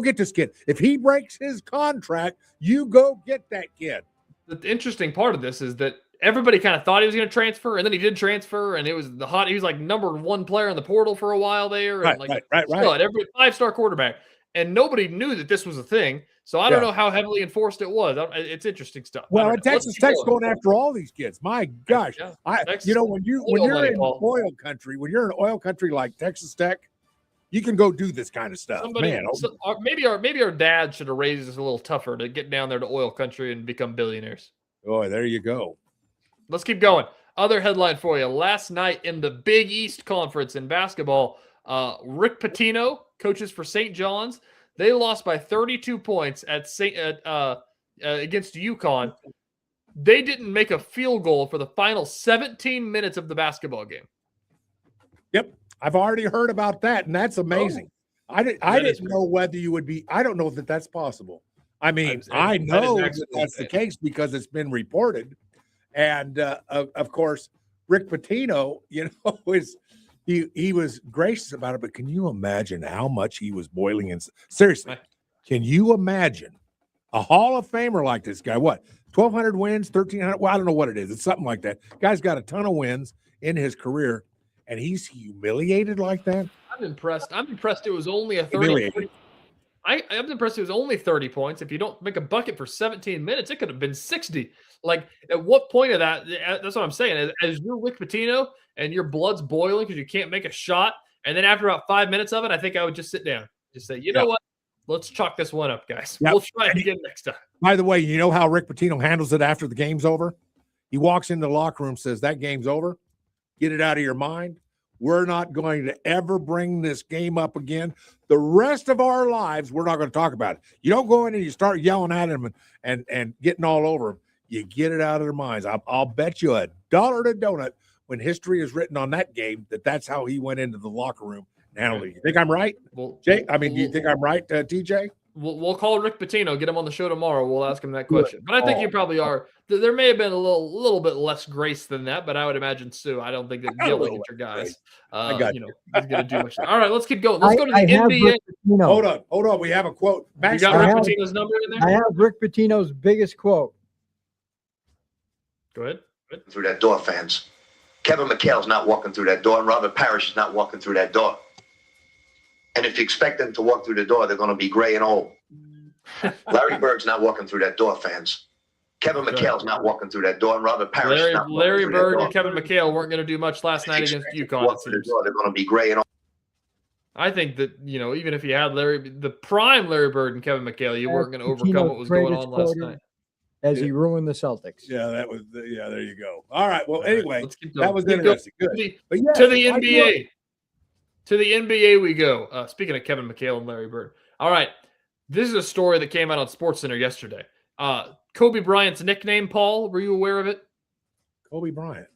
get this kid. If he breaks his contract, you go get that kid. The interesting part of this is that everybody kind of thought he was going to transfer, and then he did transfer, and it was he was like number one player in the portal for a while there. And Right. Every 5-star quarterback. And nobody knew that this was a thing. So I don't know how heavily enforced it was. It's interesting stuff. Well, and Texas Tech's going after all these kids. My gosh. Yeah. When you're in oil country, when you're in oil country like Texas Tech, you can go do this kind of stuff. Maybe our dad should have raised us a little tougher to get down there to oil country and become billionaires. Oh, there you go. Let's keep going. Other headline for you. Last night in the Big East Conference in basketball, Rick Pitino, coaches for St. John's, they lost by 32 points against UConn. They didn't make a field goal for the final 17 minutes of the basketball game. Yep. I've already heard about that, and that's amazing. I didn't know whether you would be – I don't know that that's possible. I mean, I know that's the case because it's been reported. And, of course, Rick Pitino, he was gracious about it, but can you imagine how much he was boiling in? Seriously, can you imagine a Hall of Famer like this guy? What, 1,200 wins, 1,300? Well, I don't know what it is. It's something like that. Guy's got a ton of wins in his career, and he's humiliated like that. I'm impressed. It was only a 30. I'm impressed it was only 30 points. If you don't make a bucket for 17 minutes, it could have been 60. Like, at what point of that? That's what I'm saying. As you're Rick Pitino and your blood's boiling because you can't make a shot, and then after about 5 minutes of it, I think I would just sit down. Just say, you know what? Let's chalk this one up, guys. Yep. We'll try it again next time. By the way, you know how Rick Pitino handles it after the game's over? He walks into the locker room, says, that game's over. Get it out of your mind. We're not going to ever bring this game up again. The rest of our lives, we're not going to talk about it. You don't go in and you start yelling at him and getting all over him. You get it out of their minds. I'll bet you $1 to donut when history is written on that game that's how he went into the locker room. Now, you think I'm right? Well, Jay, do you think I'm right, TJ? We'll call Rick Pitino, get him on the show tomorrow. We'll ask him that question. But I think you probably are. There may have been a little bit less grace than that, but I would imagine Sue. I don't think that yelling at your guys, I got is going to do much. All right, let's keep going. Let's go to the NBA. Hold on. We have a quote. You got Rick Pitino's number in there? I have Rick Pitino's biggest quote. Go ahead. Through that door, fans. Kevin McHale's not walking through that door, and Robert Parrish is not walking through that door. And if you expect them to walk through the door, they're going to be gray and old. Larry Bird's not walking through that door, fans. Kevin McHale's not walking through that door, and Robert Parrish is not walking Larry through Bird that door. and Kevin McHale weren't going to do much last night against UConn. Through the door, they're going to be gray and old. I think that, even if you had the prime Larry Bird and Kevin McHale, you weren't going to overcome what was going on last night. As he ruined the Celtics. Yeah, there you go. All right. Well, anyway, that was interesting. Good. To the NBA. To the NBA we go. Speaking of Kevin McHale and Larry Bird. All right. This is a story that came out on SportsCenter yesterday. Kobe Bryant's nickname, Paul, were you aware of it? Kobe Bryant.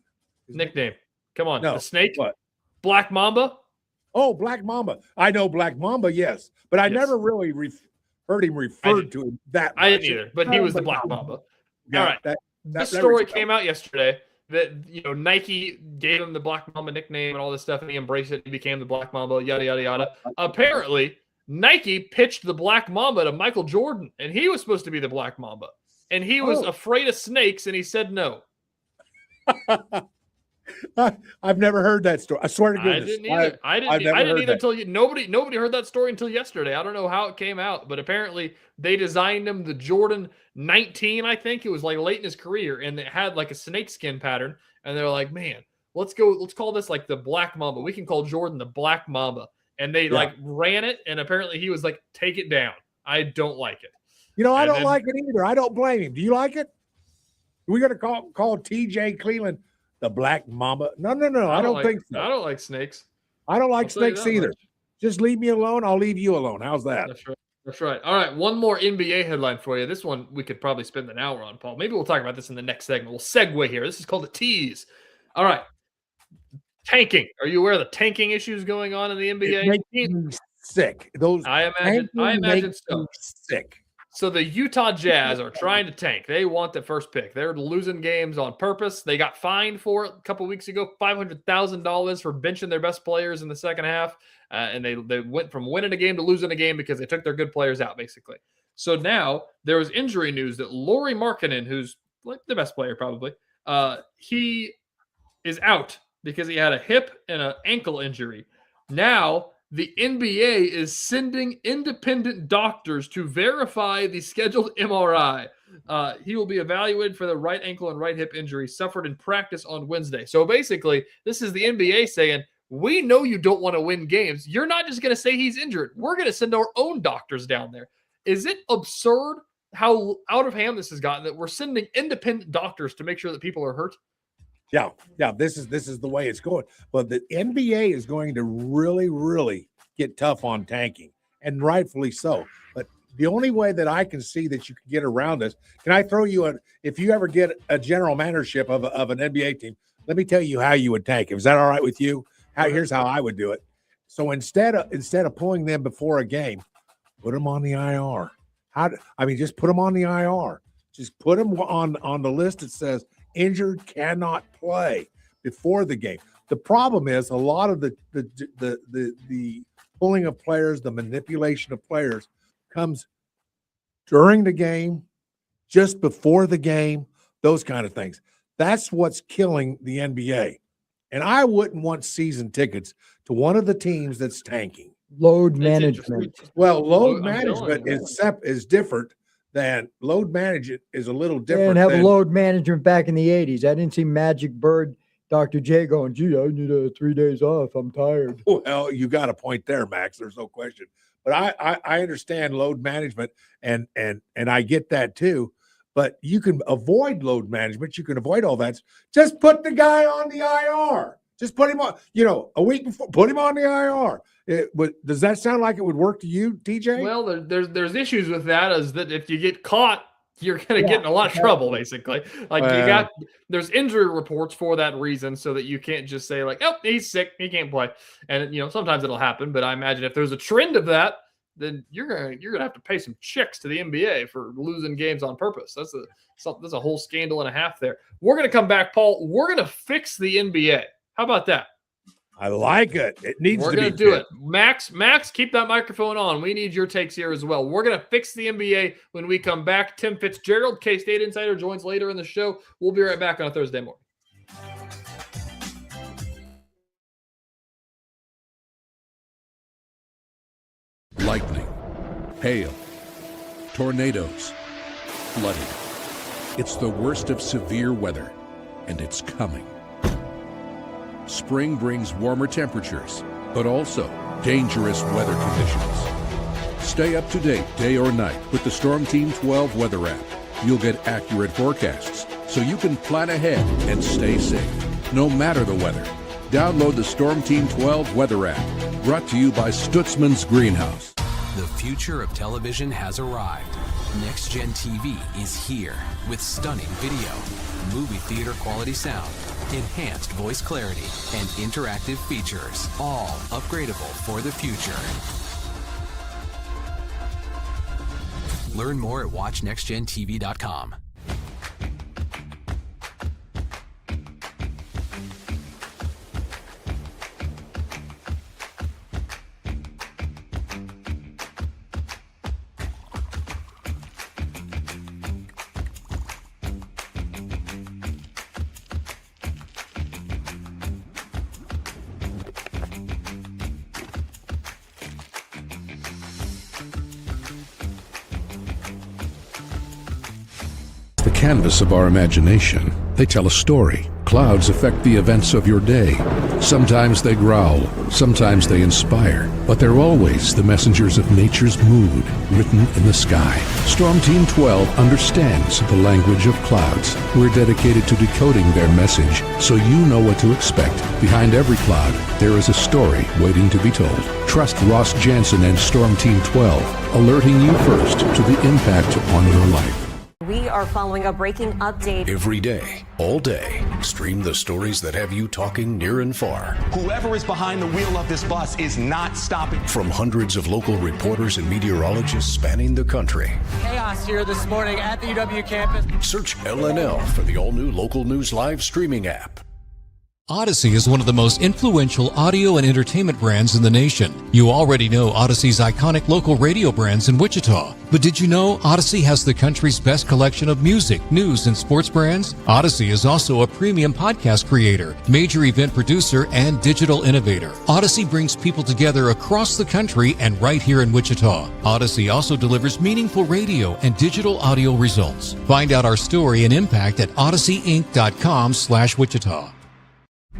Nickname. Come on. No. The snake? What? Black Mamba? Oh, Black Mamba. I know Black Mamba, yes. But I never really heard him referred to him that much. I didn't either, but he was the Black Mamba. Yeah, all right. This story came out yesterday that, Nike gave him the Black Mamba nickname and all this stuff, and he embraced it. He became the Black Mamba, yada, yada, yada. Apparently, Nike pitched the Black Mamba to Michael Jordan, and he was supposed to be the Black Mamba. And he was afraid of snakes, and he said no. I've never heard that story. I swear to goodness. I didn't either until nobody heard that story until yesterday. I don't know how it came out, but apparently they designed him the Jordan 19, I think. It was like late in his career, and it had like a snakeskin pattern. And they're like, man, let's call this like the Black Mamba. We can call Jordan the Black Mamba. And they ran it, and apparently he was like, take it down. I don't like it. I don't like it either. I don't blame him. Do you like it? We're going to call TJ Cleveland the Black Mamba. No. I don't think so. I don't like snakes. I don't like snakes either. Just leave me alone. I'll leave you alone. How's that? That's right. All right. One more NBA headline for you. This one we could probably spend an hour on, Paul. Maybe we'll talk about this in the next segment. We'll segue here. This is called a tease. All right. Tanking. Are you aware of the tanking issues going on in the NBA? It makes me sick. I imagine so. Sick. So the Utah Jazz are trying to tank. They want the first pick. They're losing games on purpose. They got fined for it a couple weeks ago, $500,000 for benching their best players in the second half. And they went from winning a game to losing a game because they took their good players out, basically. So now there was injury news that Lauri Markkanen, who's like the best player probably, he is out because he had a hip and an ankle injury. Now the NBA is sending independent doctors to verify the scheduled MRI. He will be evaluated for the right ankle and right hip injury suffered in practice on Wednesday. So basically, this is the NBA saying, we know you don't want to win games. You're not just going to say he's injured. We're going to send our own doctors down there. Is it absurd how out of hand this has gotten that we're sending independent doctors to make sure that people are hurt? Yeah. This is the way it's going. But the NBA is going to really get tough on tanking, and rightfully so. But the only way that I can see that you can get around this, can I throw you if you ever get a general managership of an NBA team, let me tell you how you would tank. Is that all right with you? Here's how I would do it. So instead of pulling them before a game, put them on the IR. Just put them on the IR. Just put them on the list that says injured, cannot play before the game. The problem is a lot of the pulling of players, the manipulation of players comes during the game, just before the game, those kind of things. That's what's killing the NBA. And I wouldn't want season tickets to one of the teams that's tanking. Load management. Well, load management is different than load management is a little different. And have load management back in the 80s. I didn't see Magic Bird, Dr. J going, gee, I need 3 days off. I'm tired. Well, you got a point there, Max. There's no question. But I understand load management and I get that too. But you can avoid load management. You can avoid all that. Just put the guy on the IR. Just put him on, a week before, put him on the IR. Does that sound like it would work to you, TJ? Well, there's issues with that, is that if you get caught, you're going to get in a lot of trouble, basically. There's injury reports for that reason, so that you can't just say oh, he's sick, he can't play. And, sometimes it'll happen, but I imagine if there's a trend of that, then you're gonna have to pay some checks to the NBA for losing games on purpose. That's a whole scandal and a half there. We're gonna come back, Paul. We're gonna fix the NBA. How about that? I like it. It needs to be. We're gonna do it. Max, keep that microphone on. We need your takes here as well. We're gonna fix the NBA when we come back. Tim Fitzgerald, K-State Insider, joins later in the show. We'll be right back on a Thursday morning. Lightning, hail, tornadoes, flooding. It's the worst of severe weather, and it's coming. Spring brings warmer temperatures, but also dangerous weather conditions. Stay up to date day or night with the Storm Team 12 weather app. You'll get accurate forecasts, so you can plan ahead and stay safe, no matter the weather. Download the Storm Team 12 weather app, brought to you by Stutzman's Greenhouse. The future of television has arrived. Next Gen TV is here with stunning video, movie theater quality sound, enhanced voice clarity, and interactive features, all upgradable for the future. Learn more at watchnextgentv.com. The canvas of our imagination. They tell a story. Clouds affect the events of your day. Sometimes they growl, sometimes they inspire, but they're always the messengers of nature's mood, written in the sky. Storm Team 12 understands the language of clouds. We're dedicated to decoding their message, so you know what to expect. Behind every cloud, there is a story waiting to be told. Trust Ross Jansen and Storm Team 12, alerting you first to the impact on your life. We are following a breaking update. Every day, all day, stream the stories that have you talking near and far. Whoever is behind the wheel of this bus is not stopping. From hundreds of local reporters and meteorologists spanning the country. Chaos here this morning at the UW campus. Search LNL for the all-new Local News Live streaming app. Odyssey is one of the most influential audio and entertainment brands in the nation. You already know Odyssey's iconic local radio brands in Wichita. But did you know Odyssey has the country's best collection of music, news, and sports brands? Odyssey is also a premium podcast creator, major event producer, and digital innovator. Odyssey brings people together across the country and right here in Wichita. Odyssey also delivers meaningful radio and digital audio results. Find out our story and impact at odysseyinc.com/Wichita.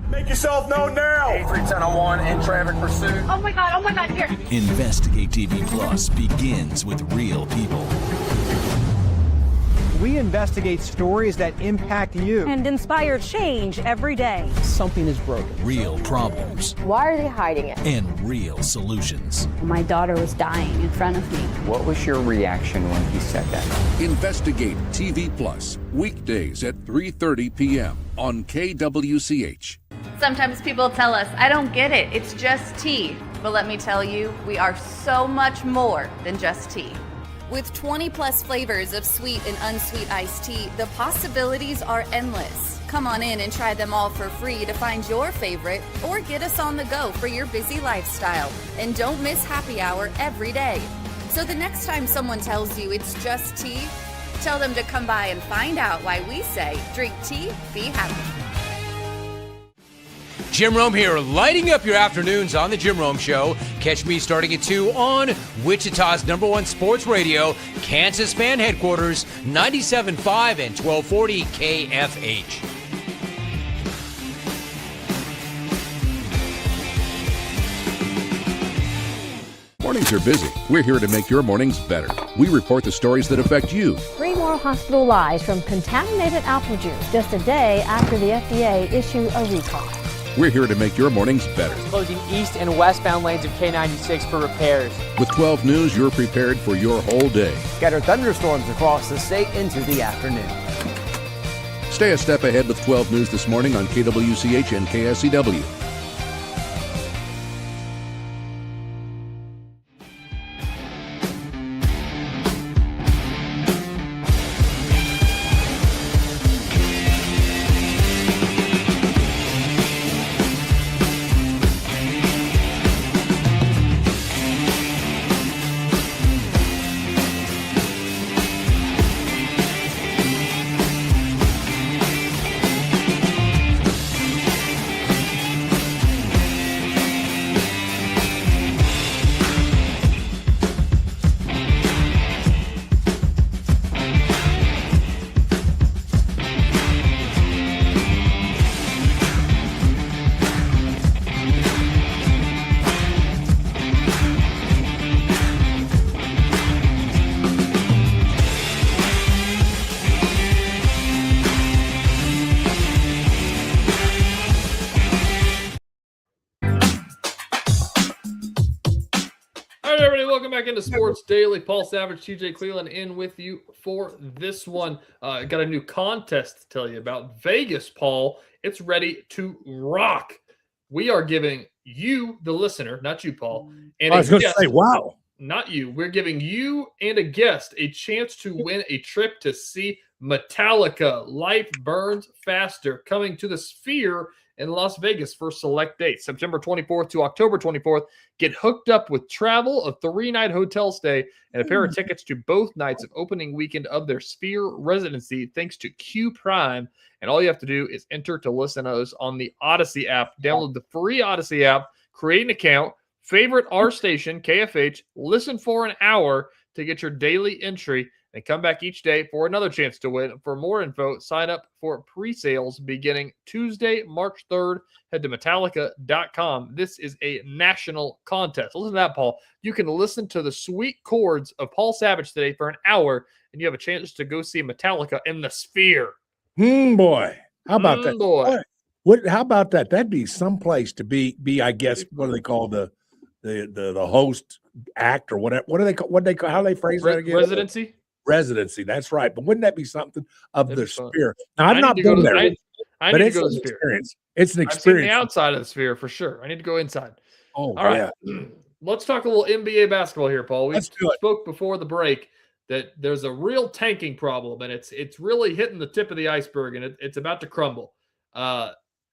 Make yourself known now. 310-01 in traffic pursuit. Oh my God, here. Investigate TV Plus begins with real people. We investigate stories that impact you. And inspire change every day. Something is broken. Real problems Why are they hiding it? and real solutions. My daughter was dying in front of me. What was your reaction when he said that? Investigate TV Plus, weekdays at 3:30 p.m. on KWCH. Sometimes people tell us, I don't get it, it's just tea. But let me tell you, we are so much more than just tea. With 20 plus flavors of sweet and unsweet iced tea, the possibilities are endless. Come on in and try them all for free to find your favorite or get us on the go for your busy lifestyle. And don't miss happy hour every day. So the next time someone tells you it's just tea, tell them to come by and find out why we say drink tea, be happy. Jim Rome here, lighting up your afternoons on The Jim Rome Show. Catch me starting at 2 on Wichita's #1 sports radio, Kansas Fan Headquarters, 97.5 and 1240 KFH. Mornings are busy. We're here to make your mornings better. We report the stories that affect you. 3 more hospitalized from contaminated apple juice just a day after the FDA issued a recall. We're here to make your mornings better. Closing east and westbound lanes of K96 for repairs. With 12 News, you're prepared for your whole day. Scattered thunderstorms across the state into the afternoon. Stay a step ahead with 12 News this morning on KWCH and KSCW. Welcome back into Sports Daily. Paul Savage, TJ Cleveland in with you for this one. Got a new contest to tell you about. Vegas, Paul. It's ready to rock. We are giving you, the listener, not you, Paul. And I was going to say, wow. Not you. We're giving you and a guest a chance to win a trip to see Metallica. Life Burns Faster, coming to the Sphere in Las Vegas for select dates, September 24th to October 24th. Get hooked up with travel, a 3-night hotel stay, and a pair of tickets to both nights of opening weekend of their Sphere residency thanks to Q Prime. And all you have to do is enter to listen to us on the Odyssey app. Download the free Odyssey app, create an account, favorite our station, KFH, listen for an hour to get your daily entry, and come back each day for another chance to win. For more info, sign up for pre-sales beginning Tuesday, March 3rd. Head to Metallica.com. This is a national contest. Listen to that, Paul. You can listen to the sweet chords of Paul Savage today for an hour, and you have a chance to go see Metallica in the Sphere. Boy. How about that? Boy. How about that? That'd be someplace to be, I guess, what do they call the host act or whatever? What do they call, how do they phrase that again? Residency? residency. That's right. But wouldn't that be something of That'd the be fun. Sphere? Now, I've I not need to go been to- there, I but need to it's go to an the Sphere. experience. It's an I've seen experience. the outside of the Sphere for sure. I need to go inside. Oh, All right. yeah. Let's talk a little NBA basketball here, Paul. We Let's do it. spoke before the break that there's a real tanking problem, and it's really hitting the tip of the iceberg, and it's about to crumble.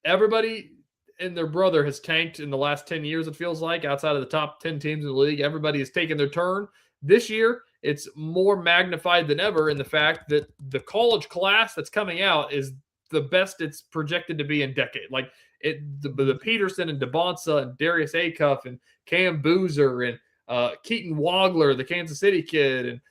Everybody and their brother has tanked in the last 10 years, it feels like, outside of the top 10 teams in the league. Everybody has taken their turn. This year, it's more magnified than ever in the fact that the college class that's coming out is the best it's projected to be in decade. Like the Peterson and DeBonsa and Darius Acuff and Cam Boozer and Keaton Wagler, the Kansas City kid, and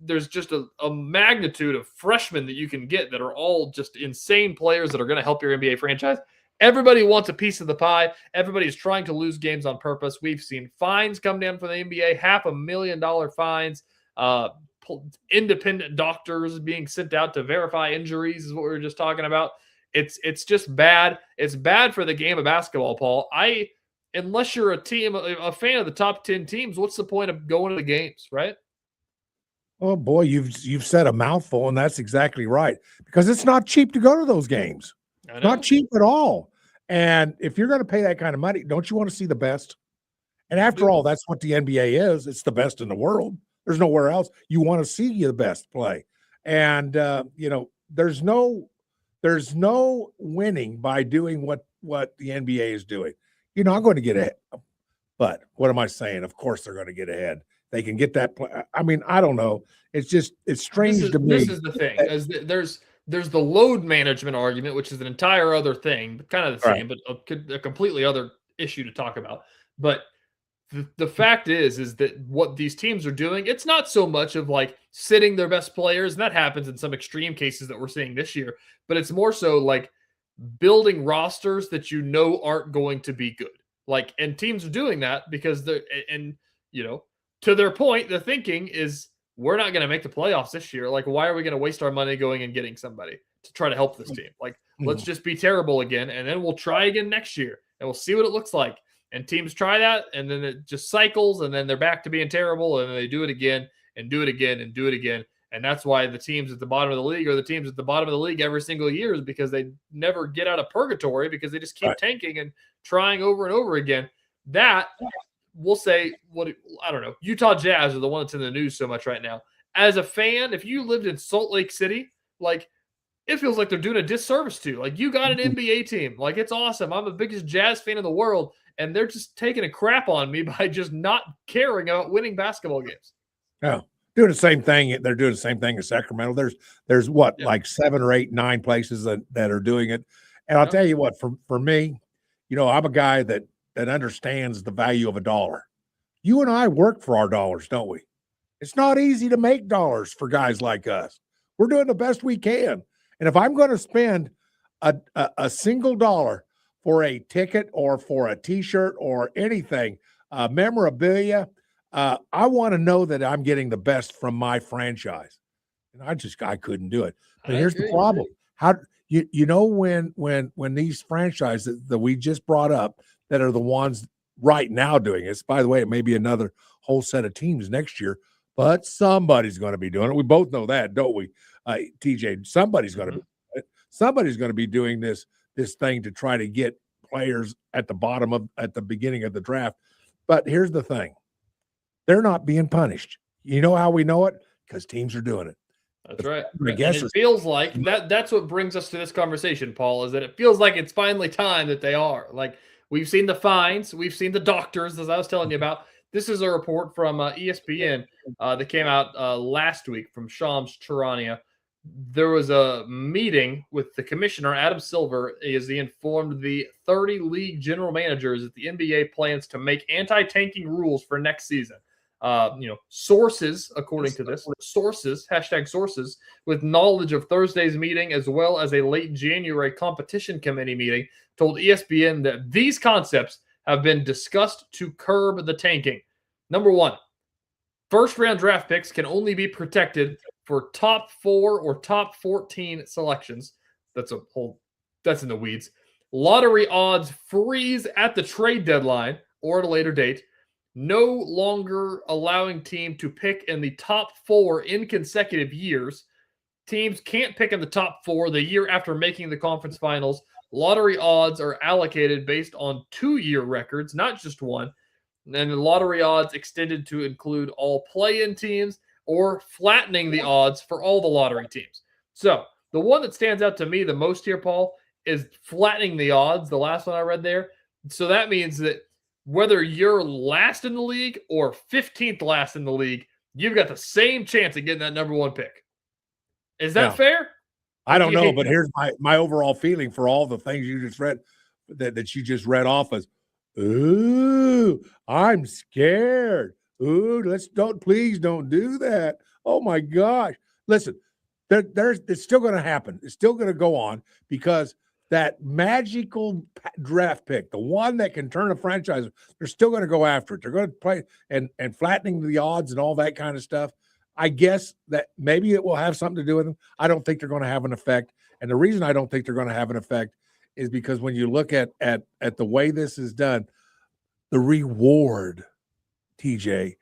there's just a magnitude of freshmen that you can get that are all just insane players that are going to help your NBA franchise. Everybody wants a piece of the pie. Everybody's trying to lose games on purpose. We've seen fines come down for the NBA, $500,000 fines. Independent doctors being sent out to verify injuries is what we were just talking about. It's just bad. It's bad for the game of basketball, Paul. Unless you're a fan of the top 10 teams, what's the point of going to the games, right? Oh boy, you've said a mouthful, and that's exactly right. Because it's not cheap to go to those games. It's not cheap at all. And if you're going to pay that kind of money, don't you want to see the best? And after all, that's what the NBA is. It's the best in the world. There's nowhere else. You want to see the best play. And there's no winning by doing what the NBA is doing. You're not going to get ahead. But what am I saying? Of course they're going to get ahead. They can get that play. I mean, I don't know. It's strange to me. This is the thing. There's the load management argument, which is an entire other thing, kind of the same, but a completely other issue to talk about. But the fact is that what these teams are doing, it's not so much of like sitting their best players, and that happens in some extreme cases that we're seeing this year, but it's more so like building rosters that aren't going to be good. Like, and teams are doing that because to their point, the thinking is, we're not going to make the playoffs this year. Like, why are we going to waste our money going and getting somebody to try to help this team? Like, let's just be terrible again, and then we'll try again next year, and we'll see what it looks like. And teams try that, and then it just cycles, and then they're back to being terrible, and then they do it again, and do it again, and do it again. And that's why the teams at the bottom of the league are the teams at the bottom of the league every single year, is because they never get out of purgatory, because they just keep tanking and trying over and over again. That we'll say, I don't know. Utah Jazz are the one that's in the news so much right now. As a fan, if you lived in Salt Lake City, like, it feels like they're doing a disservice to you. Like, you got an NBA team. Like, it's awesome. I'm the biggest Jazz fan in the world, and they're just taking a crap on me by just not caring about winning basketball games. Oh, doing the same thing. They're doing the same thing in Sacramento. There's like 7 or 8, 9 places that are doing it. And I'll tell you what, for me, I'm a guy that understands the value of a dollar. You and I work for our dollars, don't we? It's not easy to make dollars for guys like us. We're doing the best we can. And if I'm going to spend a single dollar for a ticket or for a T-shirt or anything, memorabilia, I want to know that I'm getting the best from my franchise. And I couldn't do it. But here's the problem. How when these franchises that we just brought up that are the ones right now doing it. By the way, it may be another whole set of teams next year, but somebody's going to be doing it. We both know that, don't we, TJ? Somebody's going to be doing this thing to try to get players at the beginning of the draft. But here's the thing: they're not being punished. You know how we know it? Because teams are doing it. That's right. I guess it feels like that's what brings us to this conversation, Paul, is that it feels like it's finally time that they are. Like, we've seen the fines, we've seen the doctors, as I was telling you about. This is a report from ESPN that came out last week from Shams Charania. There was a meeting with the commissioner, Adam Silver, as he informed the 30 league general managers that the NBA plans to make anti-tanking rules for next season. Sources, according to this, #sources, with knowledge of Thursday's meeting as well as a late January competition committee meeting, told ESPN that these concepts have been discussed to curb the tanking. Number one, first-round draft picks can only be protected for top 4 or top 14 selections. That's in the weeds. Lottery odds freeze at the trade deadline or at a later date. no longer allowing team to pick in the top 4 in consecutive years. Teams can't pick in the top 4 the year after making the conference finals. Lottery odds are allocated based on 2-year records, not just one. And the lottery odds extended to include all play-in teams or flattening the odds for all the lottery teams. So the one that stands out to me the most here, Paul, is flattening the odds, the last one I read there. So that means that whether you're last in the league or 15th last in the league, you've got the same chance of getting that number 1 pick. Is that fair? I don't know, but here's my overall feeling for all the things you just read that you just read off as, ooh, I'm scared. Ooh, please don't do that. Oh my gosh. Listen, it's still going to happen. It's still going to go on because that magical draft pick, the one that can turn a franchise, they're still going to go after it. They're going to play and flattening the odds and all that kind of stuff. I guess that maybe it will have something to do with them. I don't think they're going to have an effect. And the reason I don't think they're going to have an effect is because when you look at the way this is done, the reward, TJ,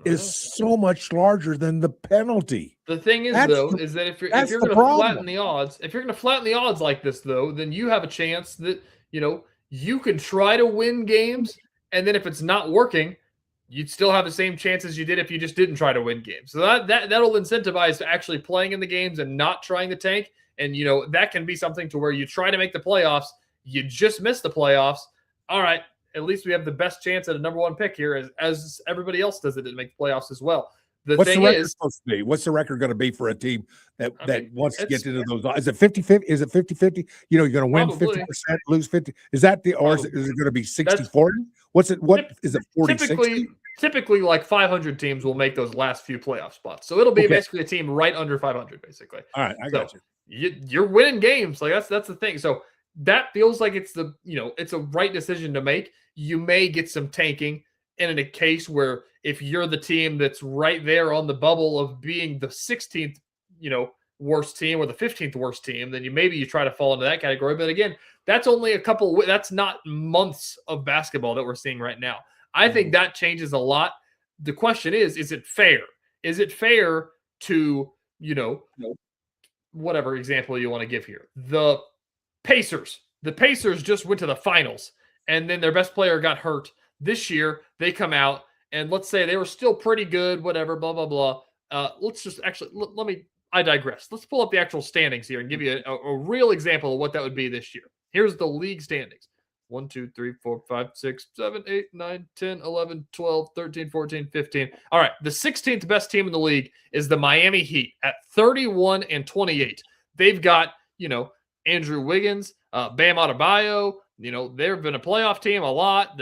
is so much larger than the penalty. The thing is, is that if you're going to flatten the odds, like this, though, then you have a chance that, you can try to win games. And then if it's not working, you'd still have the same chances you did if you just didn't try to win games. So that'll incentivize actually playing in the games and not trying to tank. And, that can be something to where you try to make the playoffs, you just miss the playoffs. All right, at least we have the best chance at a number 1 pick here as everybody else does it to make the playoffs as well. What's the record supposed to be? What's the record going to be for a team that wants to get into those? Is it 50-50? Is it 50-50? You're going to win 50%, lose 50. Is that or is it going to be 60-40? What's it? What is it? 40-60? Typically, like 500 teams will make those last few playoff spots. So it'll be basically a team right under 500, basically. All right, I got you. You're winning games. Like that's the thing. So that feels like it's it's a right decision to make. You may get some tanking, and in a case where if you're the team that's right there on the bubble of being the 16th, worst team or the 15th worst team, then you try to fall into that category. But again, that's only that's not months of basketball that we're seeing right now. I think that changes a lot. The question is it fair? Is it fair to, whatever example you want to give here? The Pacers just went to the finals and then their best player got hurt. This year they come out and let's say they were still pretty good, whatever, blah, blah, blah. Let's just actually, I digress. Let's pull up the actual standings here and give you a real example of what that would be this year. Here's the league standings. 1, 2, 3, 4, 5, 6, 7, 8, 9, 10, 11, 12, 13, 14, 15. All right. The 16th best team in the league is the Miami Heat at 31-28. They've got, Andrew Wiggins, Bam Adebayo. They've been a playoff team a lot.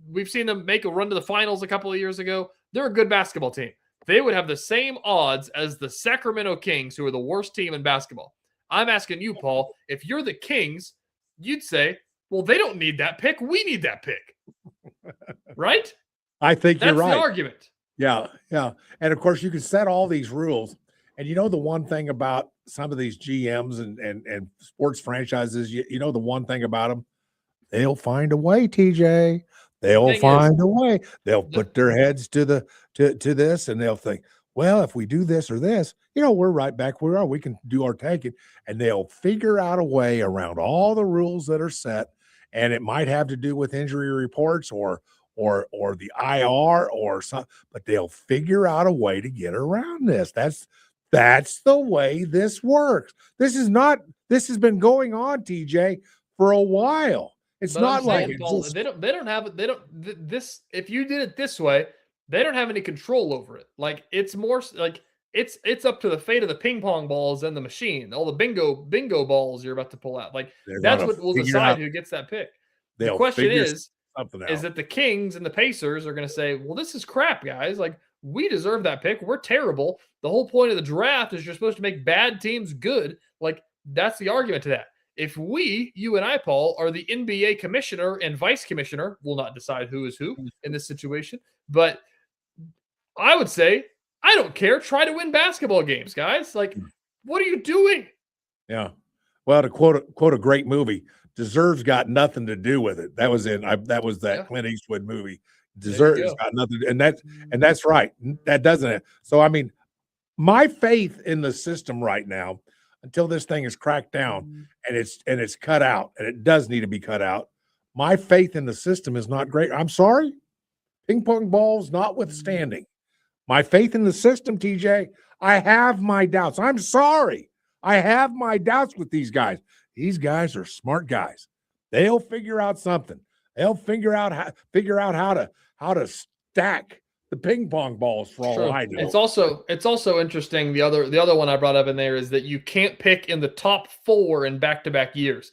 We've seen them make a run to the finals a couple of years ago. They're a good basketball team. They would have the same odds as the Sacramento Kings, who are the worst team in basketball. I'm asking you, Paul, if you're the Kings, you'd say, well, they don't need that pick. We need that pick. Right? I think you're right. That's the argument. Yeah, yeah. And, of course, you can set all these rules. And the one thing about some of these GMs and sports franchises, the one thing about them, they'll find a way, TJ. They'll find a way. They'll put their heads to this, and they'll think, well, if we do this or this, we're right back where we are. We can do our tanking. And they'll figure out a way around all the rules that are set. And it might have to do with injury reports or the IR or something, but they'll figure out a way to get around this. That's the way this works. This has been going on, TJ, for a while. It's not like Paul, they don't have this. If you did it this way, they don't have any control over it. Like it's more like it's up to the fate of the ping pong balls and the machine. All the bingo balls you're about to pull out. Like that's what will decide who gets that pick. The question is that the Kings and the Pacers are going to say, well, this is crap, guys. Like we deserve that pick. We're terrible. The whole point of the draft is you're supposed to make bad teams good. Like that's the argument to that. If you and I, Paul, are the NBA commissioner and vice commissioner, we'll not decide who is who in this situation. But I would say, I don't care. Try to win basketball games, guys. Like, what are you doing? Yeah. Well, to quote a great movie, deserves got nothing to do with it. That was that Clint Eastwood movie. Dessert has got nothing, and that's right. That doesn't. So I mean, my faith in the system right now, until this thing is cracked down and it's cut out, and it does need to be cut out. My faith in the system is not great. I'm sorry, ping pong balls notwithstanding, my faith in the system, TJ. I have my doubts. I'm sorry, I have my doubts with these guys. These guys are smart guys. They'll figure out something. They'll figure out how to stack the ping pong balls for all I know. It's also interesting. The other one I brought up in there is that you can't pick in the top 4 in back-to-back years,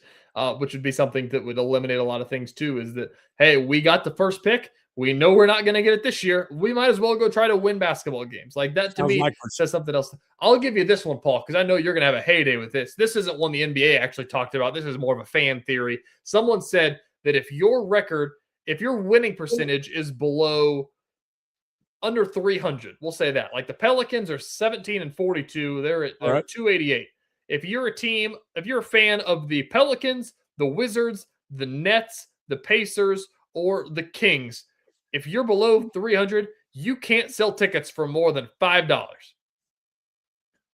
which would be something that would eliminate a lot of things too. Is that, hey, we got the first pick. We know we're not going to get it this year. We might as well go try to win basketball games. Like that to me says something else. I'll give you this one, Paul, because I know you're going to have a heyday with this. This isn't one the NBA actually talked about. This is more of a fan theory. Someone said that if your winning percentage is below under 300, we'll say that. Like the Pelicans are 17-42. They're at 288. If you're a fan of the Pelicans, the Wizards, the Nets, the Pacers, or the Kings, if you're below 300, you can't sell tickets for more than $5.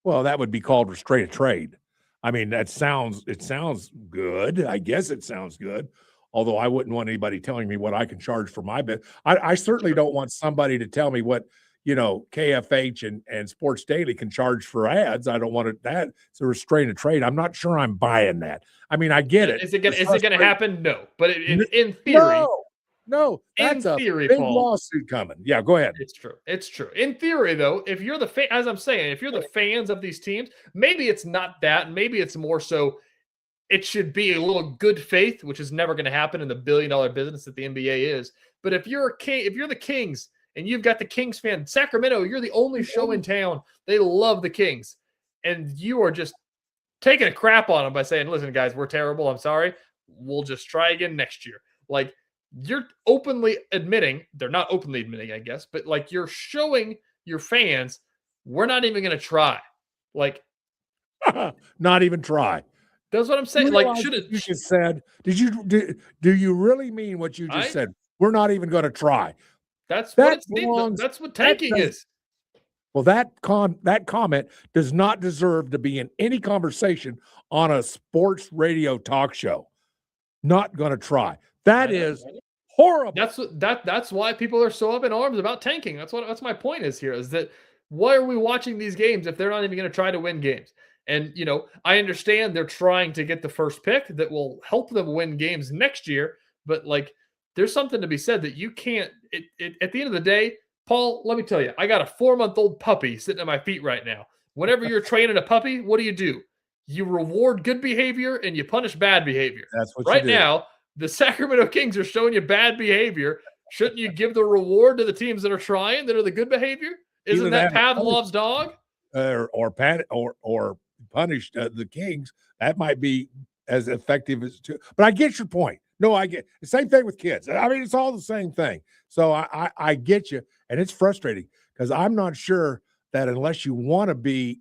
Well, that would be called restraint of trade. I mean, it sounds good. I guess it sounds good. Although I wouldn't want anybody telling me what I can charge for my bid. I certainly don't want somebody to tell me what, KFH and Sports Daily can charge for ads. I don't want it. That it's a restraint of trade. I'm not sure I'm buying that. I mean, I get it. Is it going to happen? No. But in theory. No, that's in theory, a big Paul, lawsuit coming. Yeah, go ahead. It's true. In theory, though, if you're as I'm saying, if you're the fans of these teams, maybe it's not that. Maybe it's more so it should be a little good faith, which is never going to happen in the billion-dollar business that the NBA is. But if you're the Kings and you've got the Kings fan, Sacramento, you're the only show in town. They love the Kings. And you are just taking a crap on them by saying, listen, guys, we're terrible. I'm sorry. We'll just try again next year. Like, you're openly admitting, they're not openly admitting, I guess, but like you're showing your fans, we're not even going to try. Like, not even try. That's what I'm saying. Like, should it? You just said, do you really mean what you just said? We're not even going to try. That's what tanking is. Well, that comment does not deserve to be in any conversation on a sports radio talk show. Not going to try. That is horrible. That's why people are so up in arms about tanking. That's my point is here is that why are we watching these games if they're not even going to try to win games? And I understand they're trying to get the first pick that will help them win games next year, but like there's something to be said that you can't at the end of the day, Paul, let me tell you, I got a 4-month-old puppy sitting at my feet right now. Whenever you're training a puppy, what do? You reward good behavior and you punish bad behavior. That's what right you do. Now. The Sacramento Kings are showing you bad behavior. Shouldn't you give the reward to the teams that are trying, that are the good behavior? Isn't that Pavlov's dog? Or punish the Kings. That might be as effective as two. But I get your point. No, I get the same thing with kids. I mean, it's all the same thing. So I get you, and it's frustrating because I'm not sure that unless you want to be,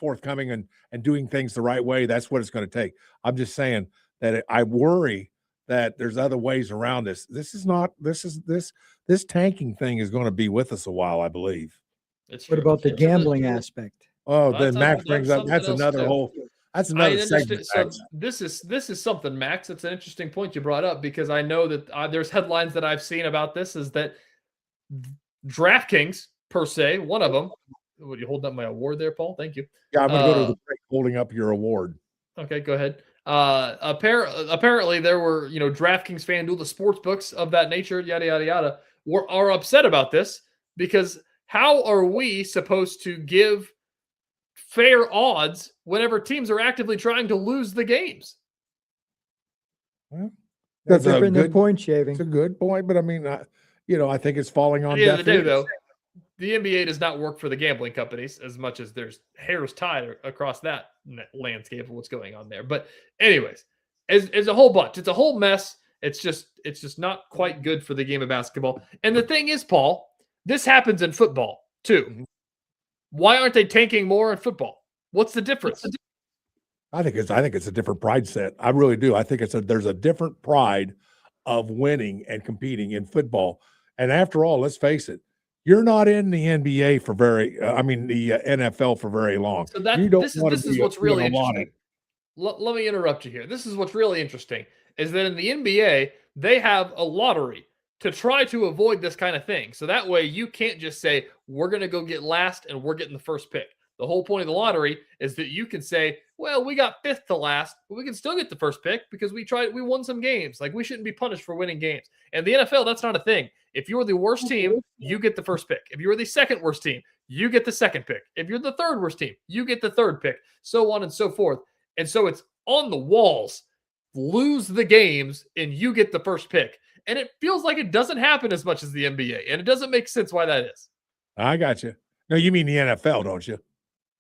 forthcoming and doing things the right way, that's what it's going to take. I'm just saying that I worry that there's other ways around this. This tanking thing is going to be with us a while, I believe. What about the gambling aspect? Oh, then Max brings up that's another segment. So this is something, Max. It's an interesting point you brought up because I know that there's headlines that I've seen about this is that DraftKings per se, one of them. Would you hold up my award there, Paul? Thank you. Yeah, I'm going to go to the break holding up your award. Okay, go ahead. Apparently there were, DraftKings, FanDuel, the sports books of that nature, yada, yada, yada, are upset about this because how are we supposed to give fair odds whenever teams are actively trying to lose the games? Well, that's a good point, Shaving. It's a good point, but I mean, I think it's falling on deaf ears. At the end of the day, though, the NBA does not work for the gambling companies as much as there's hairs tied across that landscape of what's going on there. But anyways, as a whole bunch, it's a whole mess. It's just not quite good for the game of basketball. And the thing is, Paul, this happens in football too. Why aren't they tanking more in football? What's the difference? I think it's a different pride set. I really do. I think there's a different pride of winning and competing in football. And after all, let's face it, you're not in the NBA for the NFL for very long. So this is what's really interesting. Let me interrupt you here. This is what's really interesting is that in the NBA, they have a lottery to try to avoid this kind of thing. So that way you can't just say, we're going to go get last and we're getting the first pick. The whole point of the lottery is that you can say, well, we got fifth to last, but we can still get the first pick because we won some games. Like, we shouldn't be punished for winning games. And the NFL, that's not a thing. If you were the worst team, you get the first pick. If you were the second worst team, you get the second pick. If you're the third worst team, you get the third pick, so on and so forth. And so it's on the walls. Lose the games and you get the first pick. And it feels like it doesn't happen as much as the NBA. And it doesn't make sense why that is. I got you. No, you mean the NFL, don't you?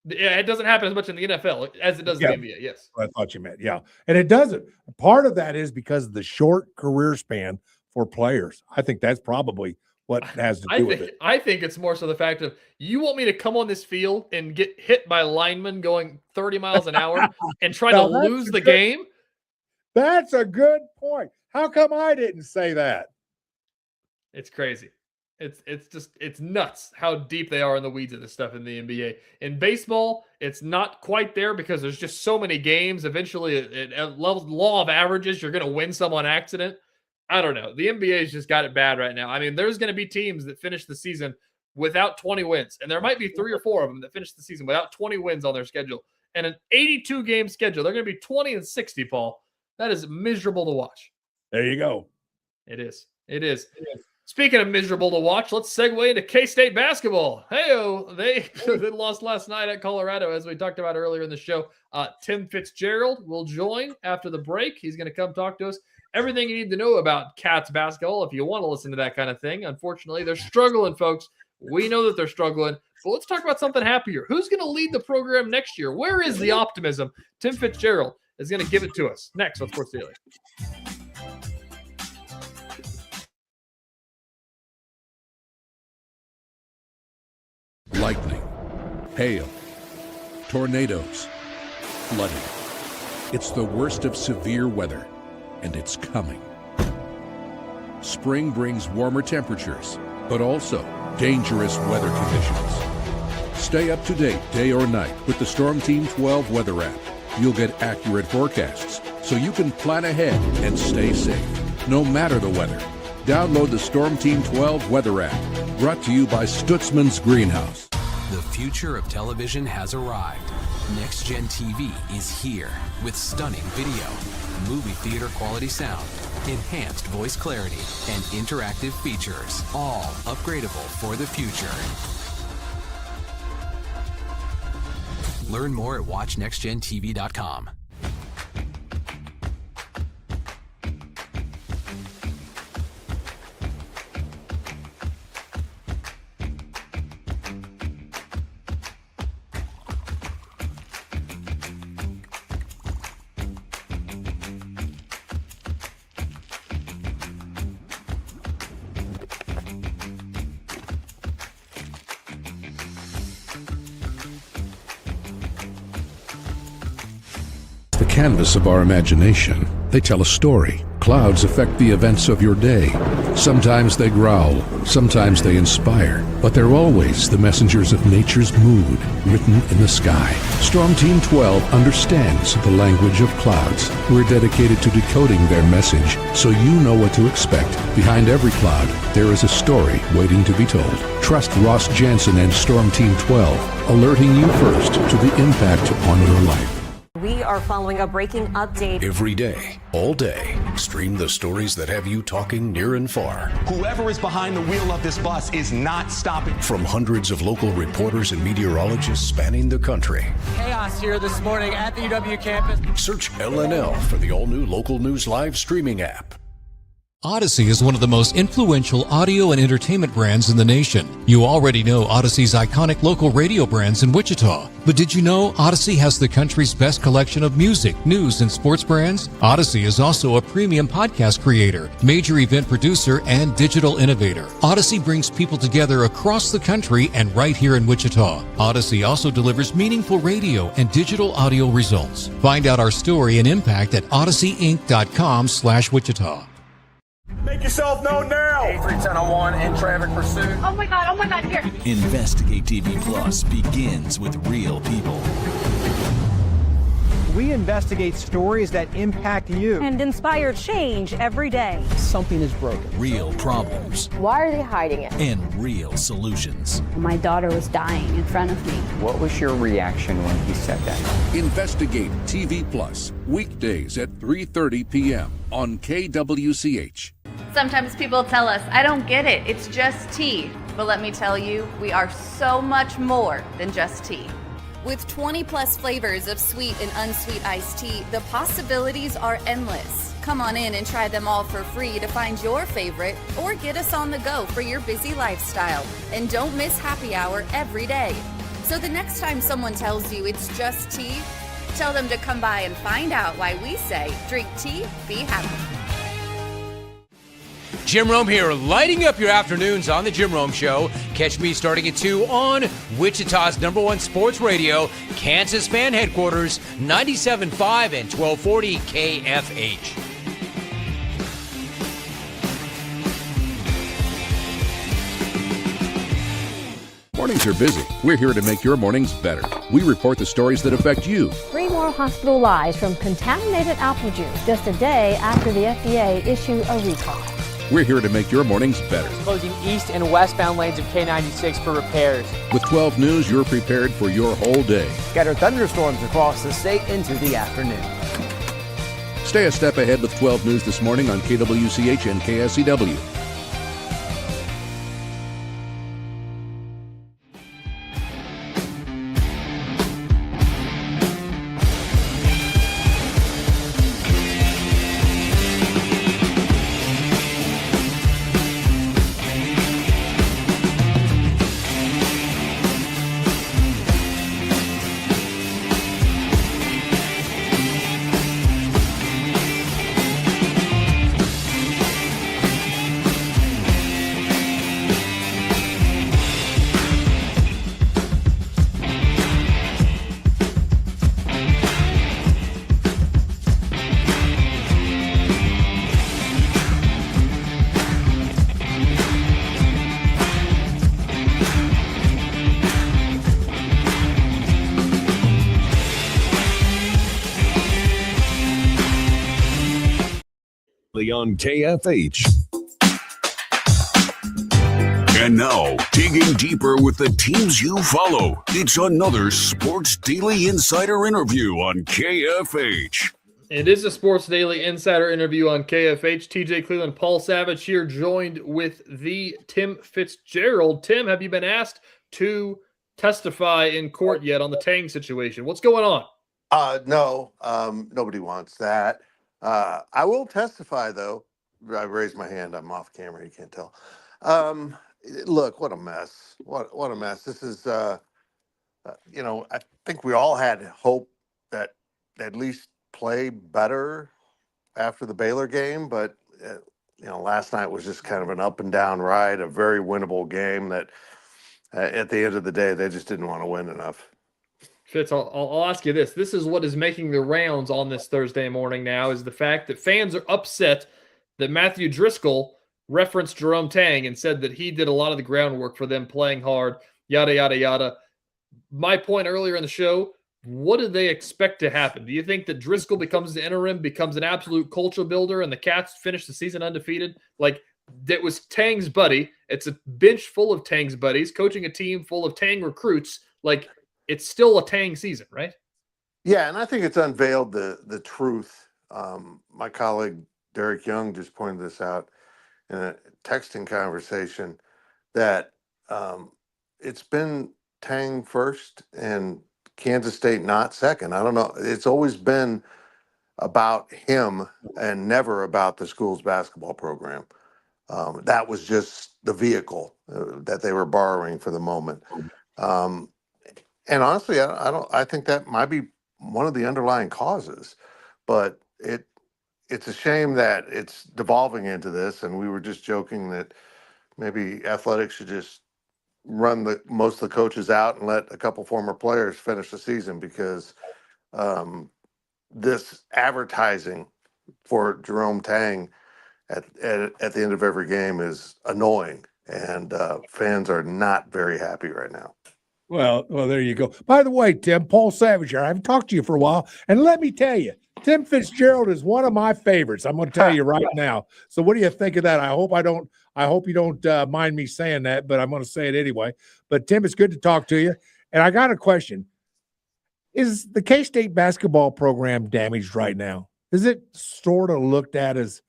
Yeah, it doesn't happen as much in the NFL as it does in the NBA, yes. I thought you meant, yeah. And it doesn't. Part of that is because of the short career span for players. I think that's probably what has to do with it. I think it's more so the fact of, you want me to come on this field and get hit by linemen going 30 miles an hour and try to lose the game? That's a good point. How come I didn't say that? It's crazy. It's nuts how deep they are in the weeds of this stuff in the NBA. In baseball, it's not quite there because there's just so many games. Eventually, at law of averages, you're going to win some on accident. I don't know. The NBA's just got it bad right now. I mean, there's going to be teams that finish the season without 20 wins, and there might be 3 or 4 of them that finish the season without 20 wins on their schedule. And an 82-game schedule, they're going to be 20-60, Paul. That is miserable to watch. There you go. It is. It is. Speaking of miserable to watch, let's segue into K-State basketball. Hey-o, they lost last night at Colorado, as we talked about earlier in the show. Tim Fitzgerald will join after the break. He's going to come talk to us. Everything you need to know about Cats basketball if you want to listen to that kind of thing. Unfortunately, they're struggling, folks. We know that they're struggling. But let's talk about something happier. Who's going to lead the program next year? Where is the optimism? Tim Fitzgerald is going to give it to us next on Sports Daily. Lightning, hail, tornadoes, flooding. It's the worst of severe weather, and it's coming. Spring brings warmer temperatures, but also dangerous weather conditions. Stay up to date day or night with the Storm Team 12 weather app. You'll get accurate forecasts, so you can plan ahead and stay safe, no matter the weather. Download the Storm Team 12 weather app, brought to you by Stutzman's Greenhouse. The future of television has arrived. Next Gen TV is here with stunning video, movie theater quality sound, enhanced voice clarity, and interactive features, all upgradable for the future. Learn more at watchnextgentv.com. The canvas of our imagination. They tell a story. Clouds affect the events of your day. Sometimes they growl, sometimes they inspire, but they're always the messengers of nature's mood written in the sky. Storm Team 12 understands the language of clouds. We're dedicated to decoding their message so you know what to expect. Behind every cloud, there is a story waiting to be told. Trust Ross Jansen and Storm Team 12, alerting you first to the impact on your life. We are following a breaking update. Every day, all day, stream the stories that have you talking near and far. Whoever is behind the wheel of this bus is not stopping. From hundreds of local reporters and meteorologists spanning the country. Chaos here this morning at the UW campus. Search LNL for the all-new Local News Live streaming app. Odyssey is one of the most influential audio and entertainment brands in the nation. You already know Odyssey's iconic local radio brands in Wichita. But did you know Odyssey has the country's best collection of music, news, and sports brands? Odyssey is also a premium podcast creator, major event producer, and digital innovator. Odyssey brings people together across the country and right here in Wichita. Odyssey also delivers meaningful radio and digital audio results. Find out our story and impact at odysseyinc.com/Wichita. Make yourself known now. 31001 in traffic pursuit. Oh my God, here. Investigate TV Plus begins with real people. We investigate stories that impact you. And inspire change every day. Something is broken. Real problems. Why are they hiding it? And real solutions. My daughter was dying in front of me. What was your reaction when he said that? Investigate TV Plus, weekdays at 3:30 p.m. on KWCH. Sometimes people tell us, I don't get it, it's just tea. But let me tell you, we are so much more than just tea. With 20 plus flavors of sweet and unsweet iced tea, the possibilities are endless. Come on in and try them all for free to find your favorite or get us on the go for your busy lifestyle. And don't miss happy hour every day. So the next time someone tells you it's just tea, tell them to come by and find out why we say, drink tea, be happy. Jim Rome here, lighting up your afternoons on The Jim Rome Show. Catch me starting at 2 on Wichita's #1 sports radio, Kansas Fan Headquarters, 97.5 and 1240 KFH. Mornings are busy. We're here to make your mornings better. We report the stories that affect you. 3 more hospitalized from contaminated apple juice just a day after the FDA issued a recall. We're here to make your mornings better. Closing east and westbound lanes of K96 for repairs. With 12 News, you're prepared for your whole day. Scattered thunderstorms across the state into the afternoon. Stay a step ahead with 12 News this morning on KWCH and KSCW. On KFH. And now, digging deeper with the teams you follow, it's another Sports Daily Insider interview on KFH. It is a Sports Daily Insider interview on KFH. TJ Cleveland, Paul Savage here, joined with the Tim Fitzgerald. Tim, have you been asked to testify in court yet on the Tang situation? What's going on? No, nobody wants that. I will testify, though. I raised my hand. I'm off camera. You can't tell. Look, what a mess. What a mess. This is, I think we all had hope that at least play better after the Baylor game. But, last night was just kind of an up and down ride, a very winnable game that at the end of the day, they just didn't want to win enough. Fitz, I'll ask you this. This is what is making the rounds on this Thursday morning now, is the fact that fans are upset that Matthew Driscoll referenced Jerome Tang and said that he did a lot of the groundwork for them playing hard, yada, yada, yada. My point earlier in the show, what do they expect to happen? Do you think that Driscoll becomes the interim, becomes an absolute culture builder, and the Cats finish the season undefeated? Like, that was Tang's buddy. It's a bench full of Tang's buddies, coaching a team full of Tang recruits. Like, it's still a Tang season, right? Yeah, and I think it's unveiled the truth. My colleague Derek Young just pointed this out in a texting conversation that it's been Tang first and Kansas State not second. I don't know. It's always been about him and never about the school's basketball program. That was just the vehicle that they were borrowing for the moment. And honestly, I think that might be one of the underlying causes, but it's a shame that it's devolving into this. And we were just joking that maybe athletics should just run most of the coaches out and let a couple former players finish the season, because this advertising for Jerome Tang at the end of every game is annoying, and fans are not very happy right now. Well, there you go. By the way, Tim, Paul Savage here. I haven't talked to you for a while, and let me tell you, Tim Fitzgerald is one of my favorites. I'm going to tell you right now. So, what do you think of that? I hope you don't mind me saying that, but I'm going to say it anyway. But Tim, it's good to talk to you. And I got a question: is the K-State basketball program damaged right now? Is it sort of looked at as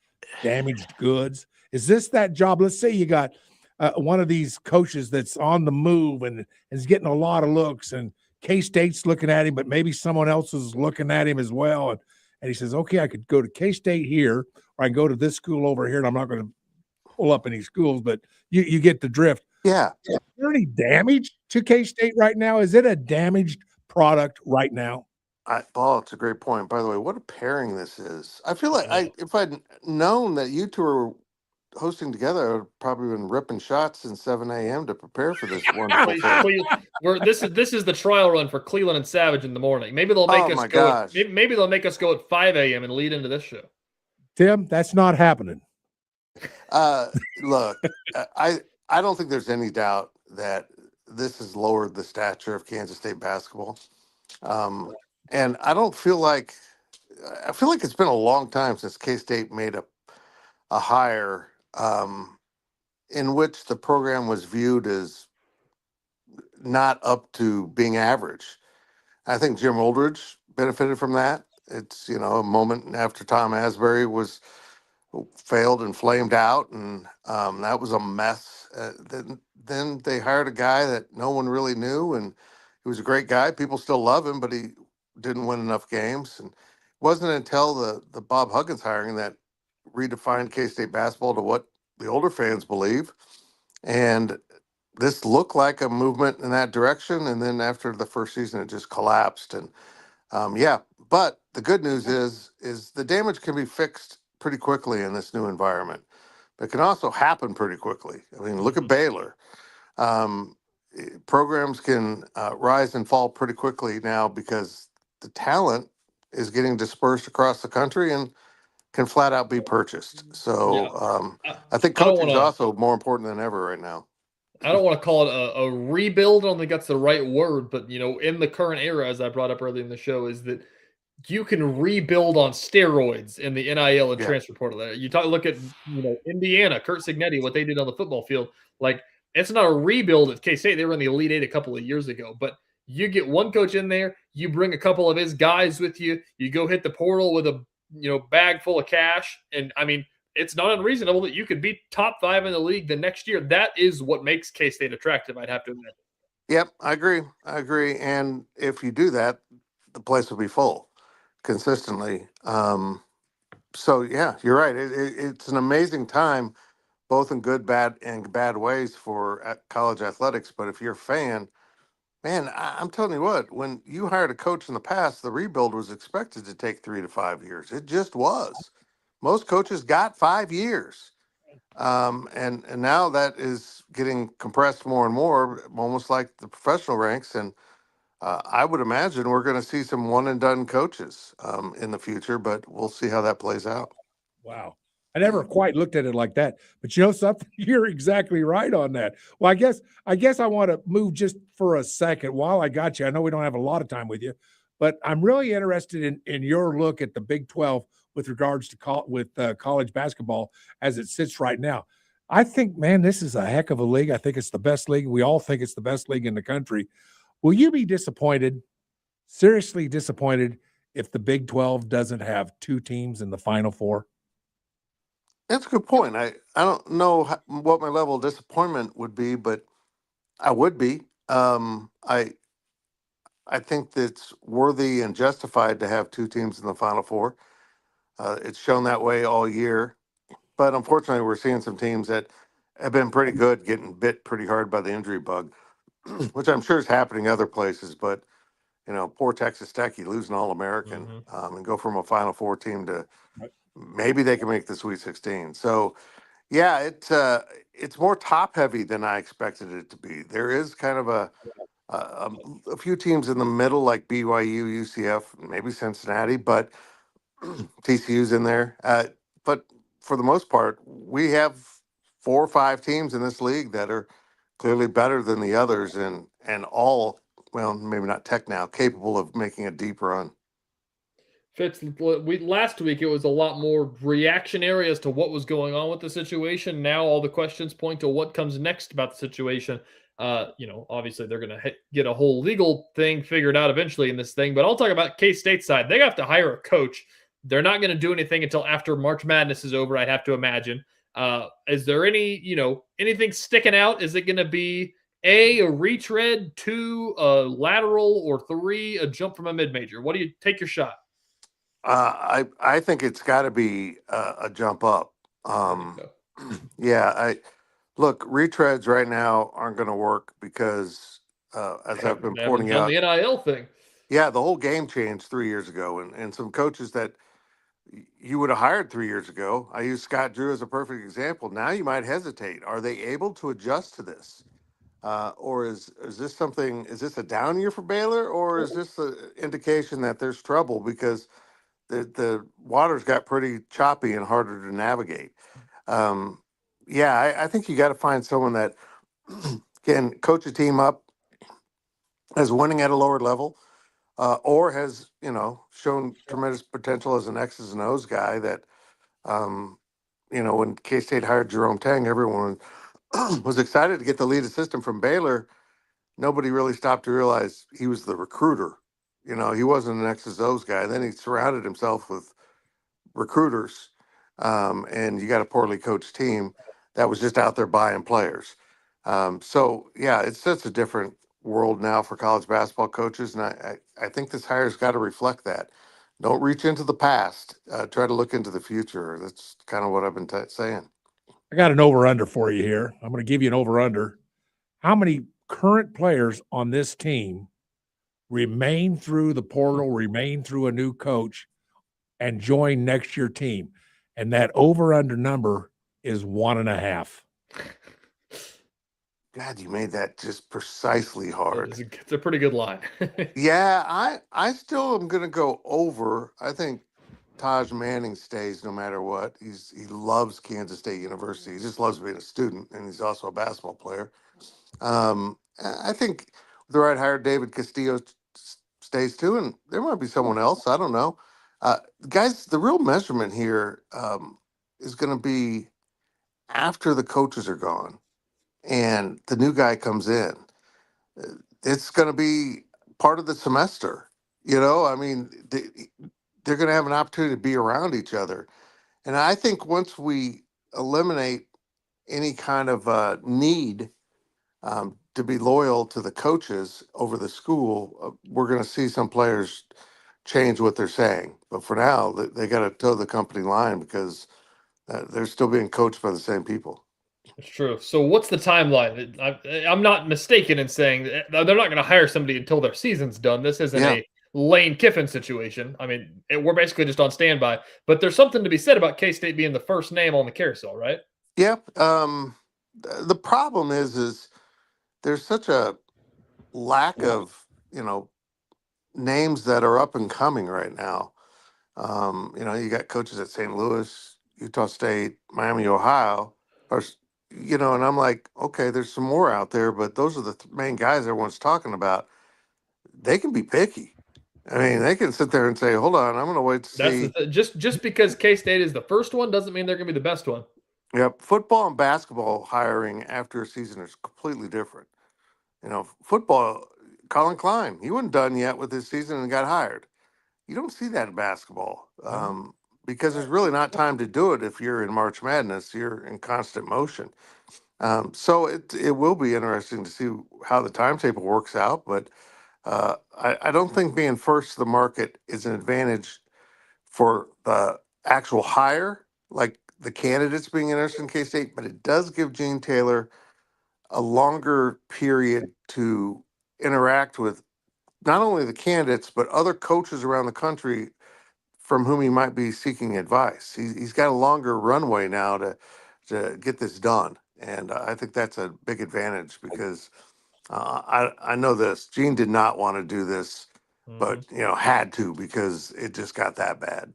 damaged goods? Is this that job? Let's say you got one of these coaches that's on the move and is getting a lot of looks, and K-State's looking at him, but maybe someone else is looking at him as well. And he says, okay, I could go to K-State here, or I can go to this school over here, and I'm not going to pull up any schools, but you get the drift. Yeah. Is there any damage to K-State right now? Is it a damaged product right now? Paul, it's a great point. By the way, what a pairing this is. I feel like if I'd known that you two were hosting together, I would probably been ripping shots since 7 a.m. to prepare for this wonderful thing. This is the trial run for Cleveland and Savage in the morning. Maybe they'll make us go. Maybe they'll make us go at 5 a.m. and lead into this show. Tim, that's not happening. Look, I don't think there's any doubt that this has lowered the stature of Kansas State basketball. And I feel like it's been a long time since K-State made a hire in which the program was viewed as not up to being average. I think Jim Oldridge benefited from that. It's, a moment after Tom Asbury failed and flamed out, and that was a mess. Then they hired a guy that no one really knew, and he was a great guy. People still love him, but he didn't win enough games. And it wasn't until the Bob Huggins hiring that redefined K-State basketball to what the older fans believe. And this looked like a movement in that direction. And then after the first season, it just collapsed. And but the good news is the damage can be fixed pretty quickly in this new environment. But it can also happen pretty quickly. I mean, look at Baylor. Programs can rise and fall pretty quickly now because the talent is getting dispersed across the country and can flat out be purchased. So I think coaching is also more important than ever right now. I don't want to call it a rebuild. I don't think that's the right word, but in the current era, as I brought up earlier in the show, is that you can rebuild on steroids in the NIL and transfer portal. Look at Indiana, Kurt Signetti, what they did on the football field. Like, it's not a rebuild at K-State. They were in the Elite Eight a couple of years ago, but you get one coach in there, you bring a couple of his guys with you, you go hit the portal with a bag full of cash, and I mean, it's not unreasonable that you could be top 5 in the league the next year. That is what makes K-State attractive, I'd have to admit. Yep, I agree. And if you do that, the place will be full consistently. So yeah, you're right. It's an amazing time, both in good, bad, and bad ways for college athletics. But if you're a fan, man, I'm telling you what, when you hired a coach in the past, the rebuild was expected to take 3 to 5 years. It just was. Most coaches got 5 years. And now that is getting compressed more and more, almost like the professional ranks. And I would imagine we're going to see some one and done coaches in the future, but we'll see how that plays out. Wow. I never quite looked at it like that, but something, you're exactly right on that. Well, I guess I want to move just for a second while I got you. I know we don't have a lot of time with you, but I'm really interested in your look at the Big 12 with regards to college basketball as it sits right now. I think, man, this is a heck of a league. I think it's the best league. We all think it's the best league in the country. Will you be disappointed, seriously disappointed, if the Big 12 doesn't have 2 teams in the Final Four? That's a good point. I don't know what my level of disappointment would be, but I would be. I think that's worthy and justified to have 2 teams in the Final Four. It's shown that way all year. But unfortunately, we're seeing some teams that have been pretty good getting bit pretty hard by the injury bug, which I'm sure is happening other places. But, poor Texas Tech, you lose an All-American and go from a Final Four team to maybe they can make the Sweet 16. So, yeah, it's more top-heavy than I expected it to be. There is kind of a few teams in the middle like BYU, UCF, maybe Cincinnati, but TCU's in there. But for the most part, we have 4 or 5 teams in this league that are clearly better than the others, and all, well, maybe not tech now, capable of making a deep run. Fitz, last week it was a lot more reactionary as to what was going on with the situation. Now all the questions point to what comes next about the situation. Obviously they're going to get a whole legal thing figured out eventually in this thing. But I'll talk about K-State's side. They have to hire a coach. They're not going to do anything until after March Madness is over, I'd have to imagine. Is there anything sticking out? Is it going to be A, a retread, 2, a lateral, or 3, a jump from a mid-major? What do you take your shot? I think it's got to be a jump up. Yeah, look, retreads right now aren't going to work because, as I've been pointing out, the NIL thing. Yeah, the whole game changed 3 years ago, and some coaches that you would have hired 3 years ago. I use Scott Drew as a perfect example. Now you might hesitate. Are they able to adjust to this? Or is this something? Is this a down year for Baylor, or is this an indication that there's trouble because the waters got pretty choppy and harder to navigate? I think you got to find someone that can coach a team up as winning at a lower level, or has shown tremendous potential as an X's and O's guy. That when K-State hired Jerome Tang, everyone was excited to get the lead assistant from Baylor. Nobody really stopped to realize he was the recruiter. He wasn't an X's O's guy. Then he surrounded himself with recruiters, and you got a poorly coached team that was just out there buying players. It's such a different world now for college basketball coaches, and I think this hire's got to reflect that. Don't reach into the past. Try to look into the future. That's kind of what I've been saying. I got an over-under for you here. I'm going to give you an over-under. How many current players on this team remain through the portal, remain through a new coach, and join next year team? And that over-under number is 1.5. God, you made that just precisely hard. It's a pretty good line. Yeah, I still am going to go over. I think Taj Manning stays no matter what. He loves Kansas State University. He just loves being a student, and he's also a basketball player. I think with the right hire, David Castillo stays too, and there might be someone else. I don't know. Guys, the real measurement here is going to be after the coaches are gone and the new guy comes in. It's going to be part of the semester. I mean, they're going to have an opportunity to be around each other. And I think once we eliminate any kind of need to be loyal to the coaches over the school, we're going to see some players change what they're saying. But for now, they got to toe the company line because they're still being coached by the same people. It's true. So what's the timeline? I'm not mistaken in saying that they're not going to hire somebody until their season's done. This isn't a Lane Kiffin situation. I mean, we're basically just on standby. But there's something to be said about K-State being the first name on the carousel, right? Yep. The problem is there's such a lack of, names that are up and coming right now. You got coaches at St. Louis, Utah State, Miami, Ohio, and I'm like, okay, there's some more out there, but those are the main guys everyone's talking about. They can be picky. I mean, they can sit there and say, hold on, I'm going to wait to see. Just because K-State is the first one doesn't mean they're going to be the best one. Yep. Football and basketball hiring after a season is completely different. Football, Colin Klein, he wasn't done yet with his season and got hired. You don't see that in basketball because there's really not time to do it if you're in March Madness. You're in constant motion. So it will be interesting to see how the timetable works out. But I don't think being first to the market is an advantage for the actual hire, like the candidates being interested in K-State, but it does give Gene Taylor a longer period to interact with not only the candidates, but other coaches around the country from whom he might be seeking advice. He's got a longer runway now to get this done. And I think that's a big advantage because I know this. Gene did not want to do this, but, had to because it just got that bad.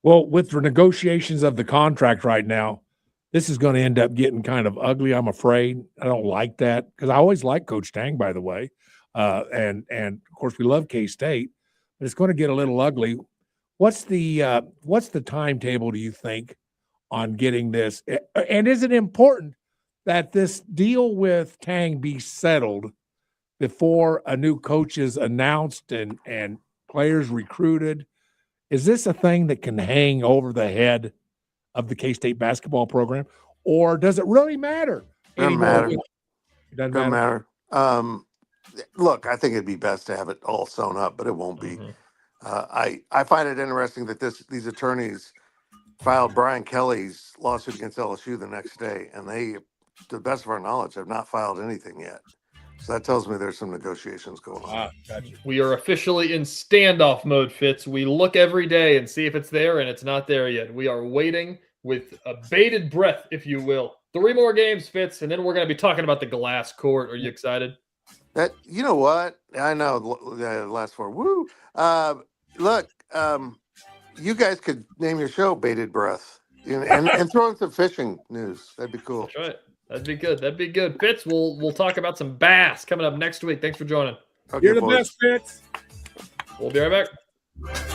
Well, with the negotiations of the contract right now, this is going to end up getting kind of ugly, I'm afraid. I don't like that because I always like Coach Tang, by the way. And of course, we love K-State, but it's going to get a little ugly. What's the timetable, do you think, on getting this? And is it important that this deal with Tang be settled before a new coach is announced and players recruited? Is this a thing that can hang over the head of the K-State basketball program, or does it really matter? Doesn't matter. It doesn't matter. Look, I think it'd be best to have it all sewn up, but it won't be. I find it interesting that these attorneys filed Brian Kelly's lawsuit against LSU the next day, and they, to the best of our knowledge, have not filed anything yet. So that tells me there's some negotiations going on. Gotcha. We are officially in standoff mode, Fitz. We look every day and see if it's there, and it's not there yet. We are waiting with a bated breath, if you will. 3 more games, Fitz, and then we're going to be talking about the glass court. Are you excited? You know what? I know the last 4. Woo! Look, you guys could name your show "Bated Breath" and throw in some fishing news. That'd be cool. That's right. That'd be good. That'd be good. Fitz, we'll talk about some bass coming up next week. Thanks for joining. Okay, You're the boys. best, Fitz. We'll be right back.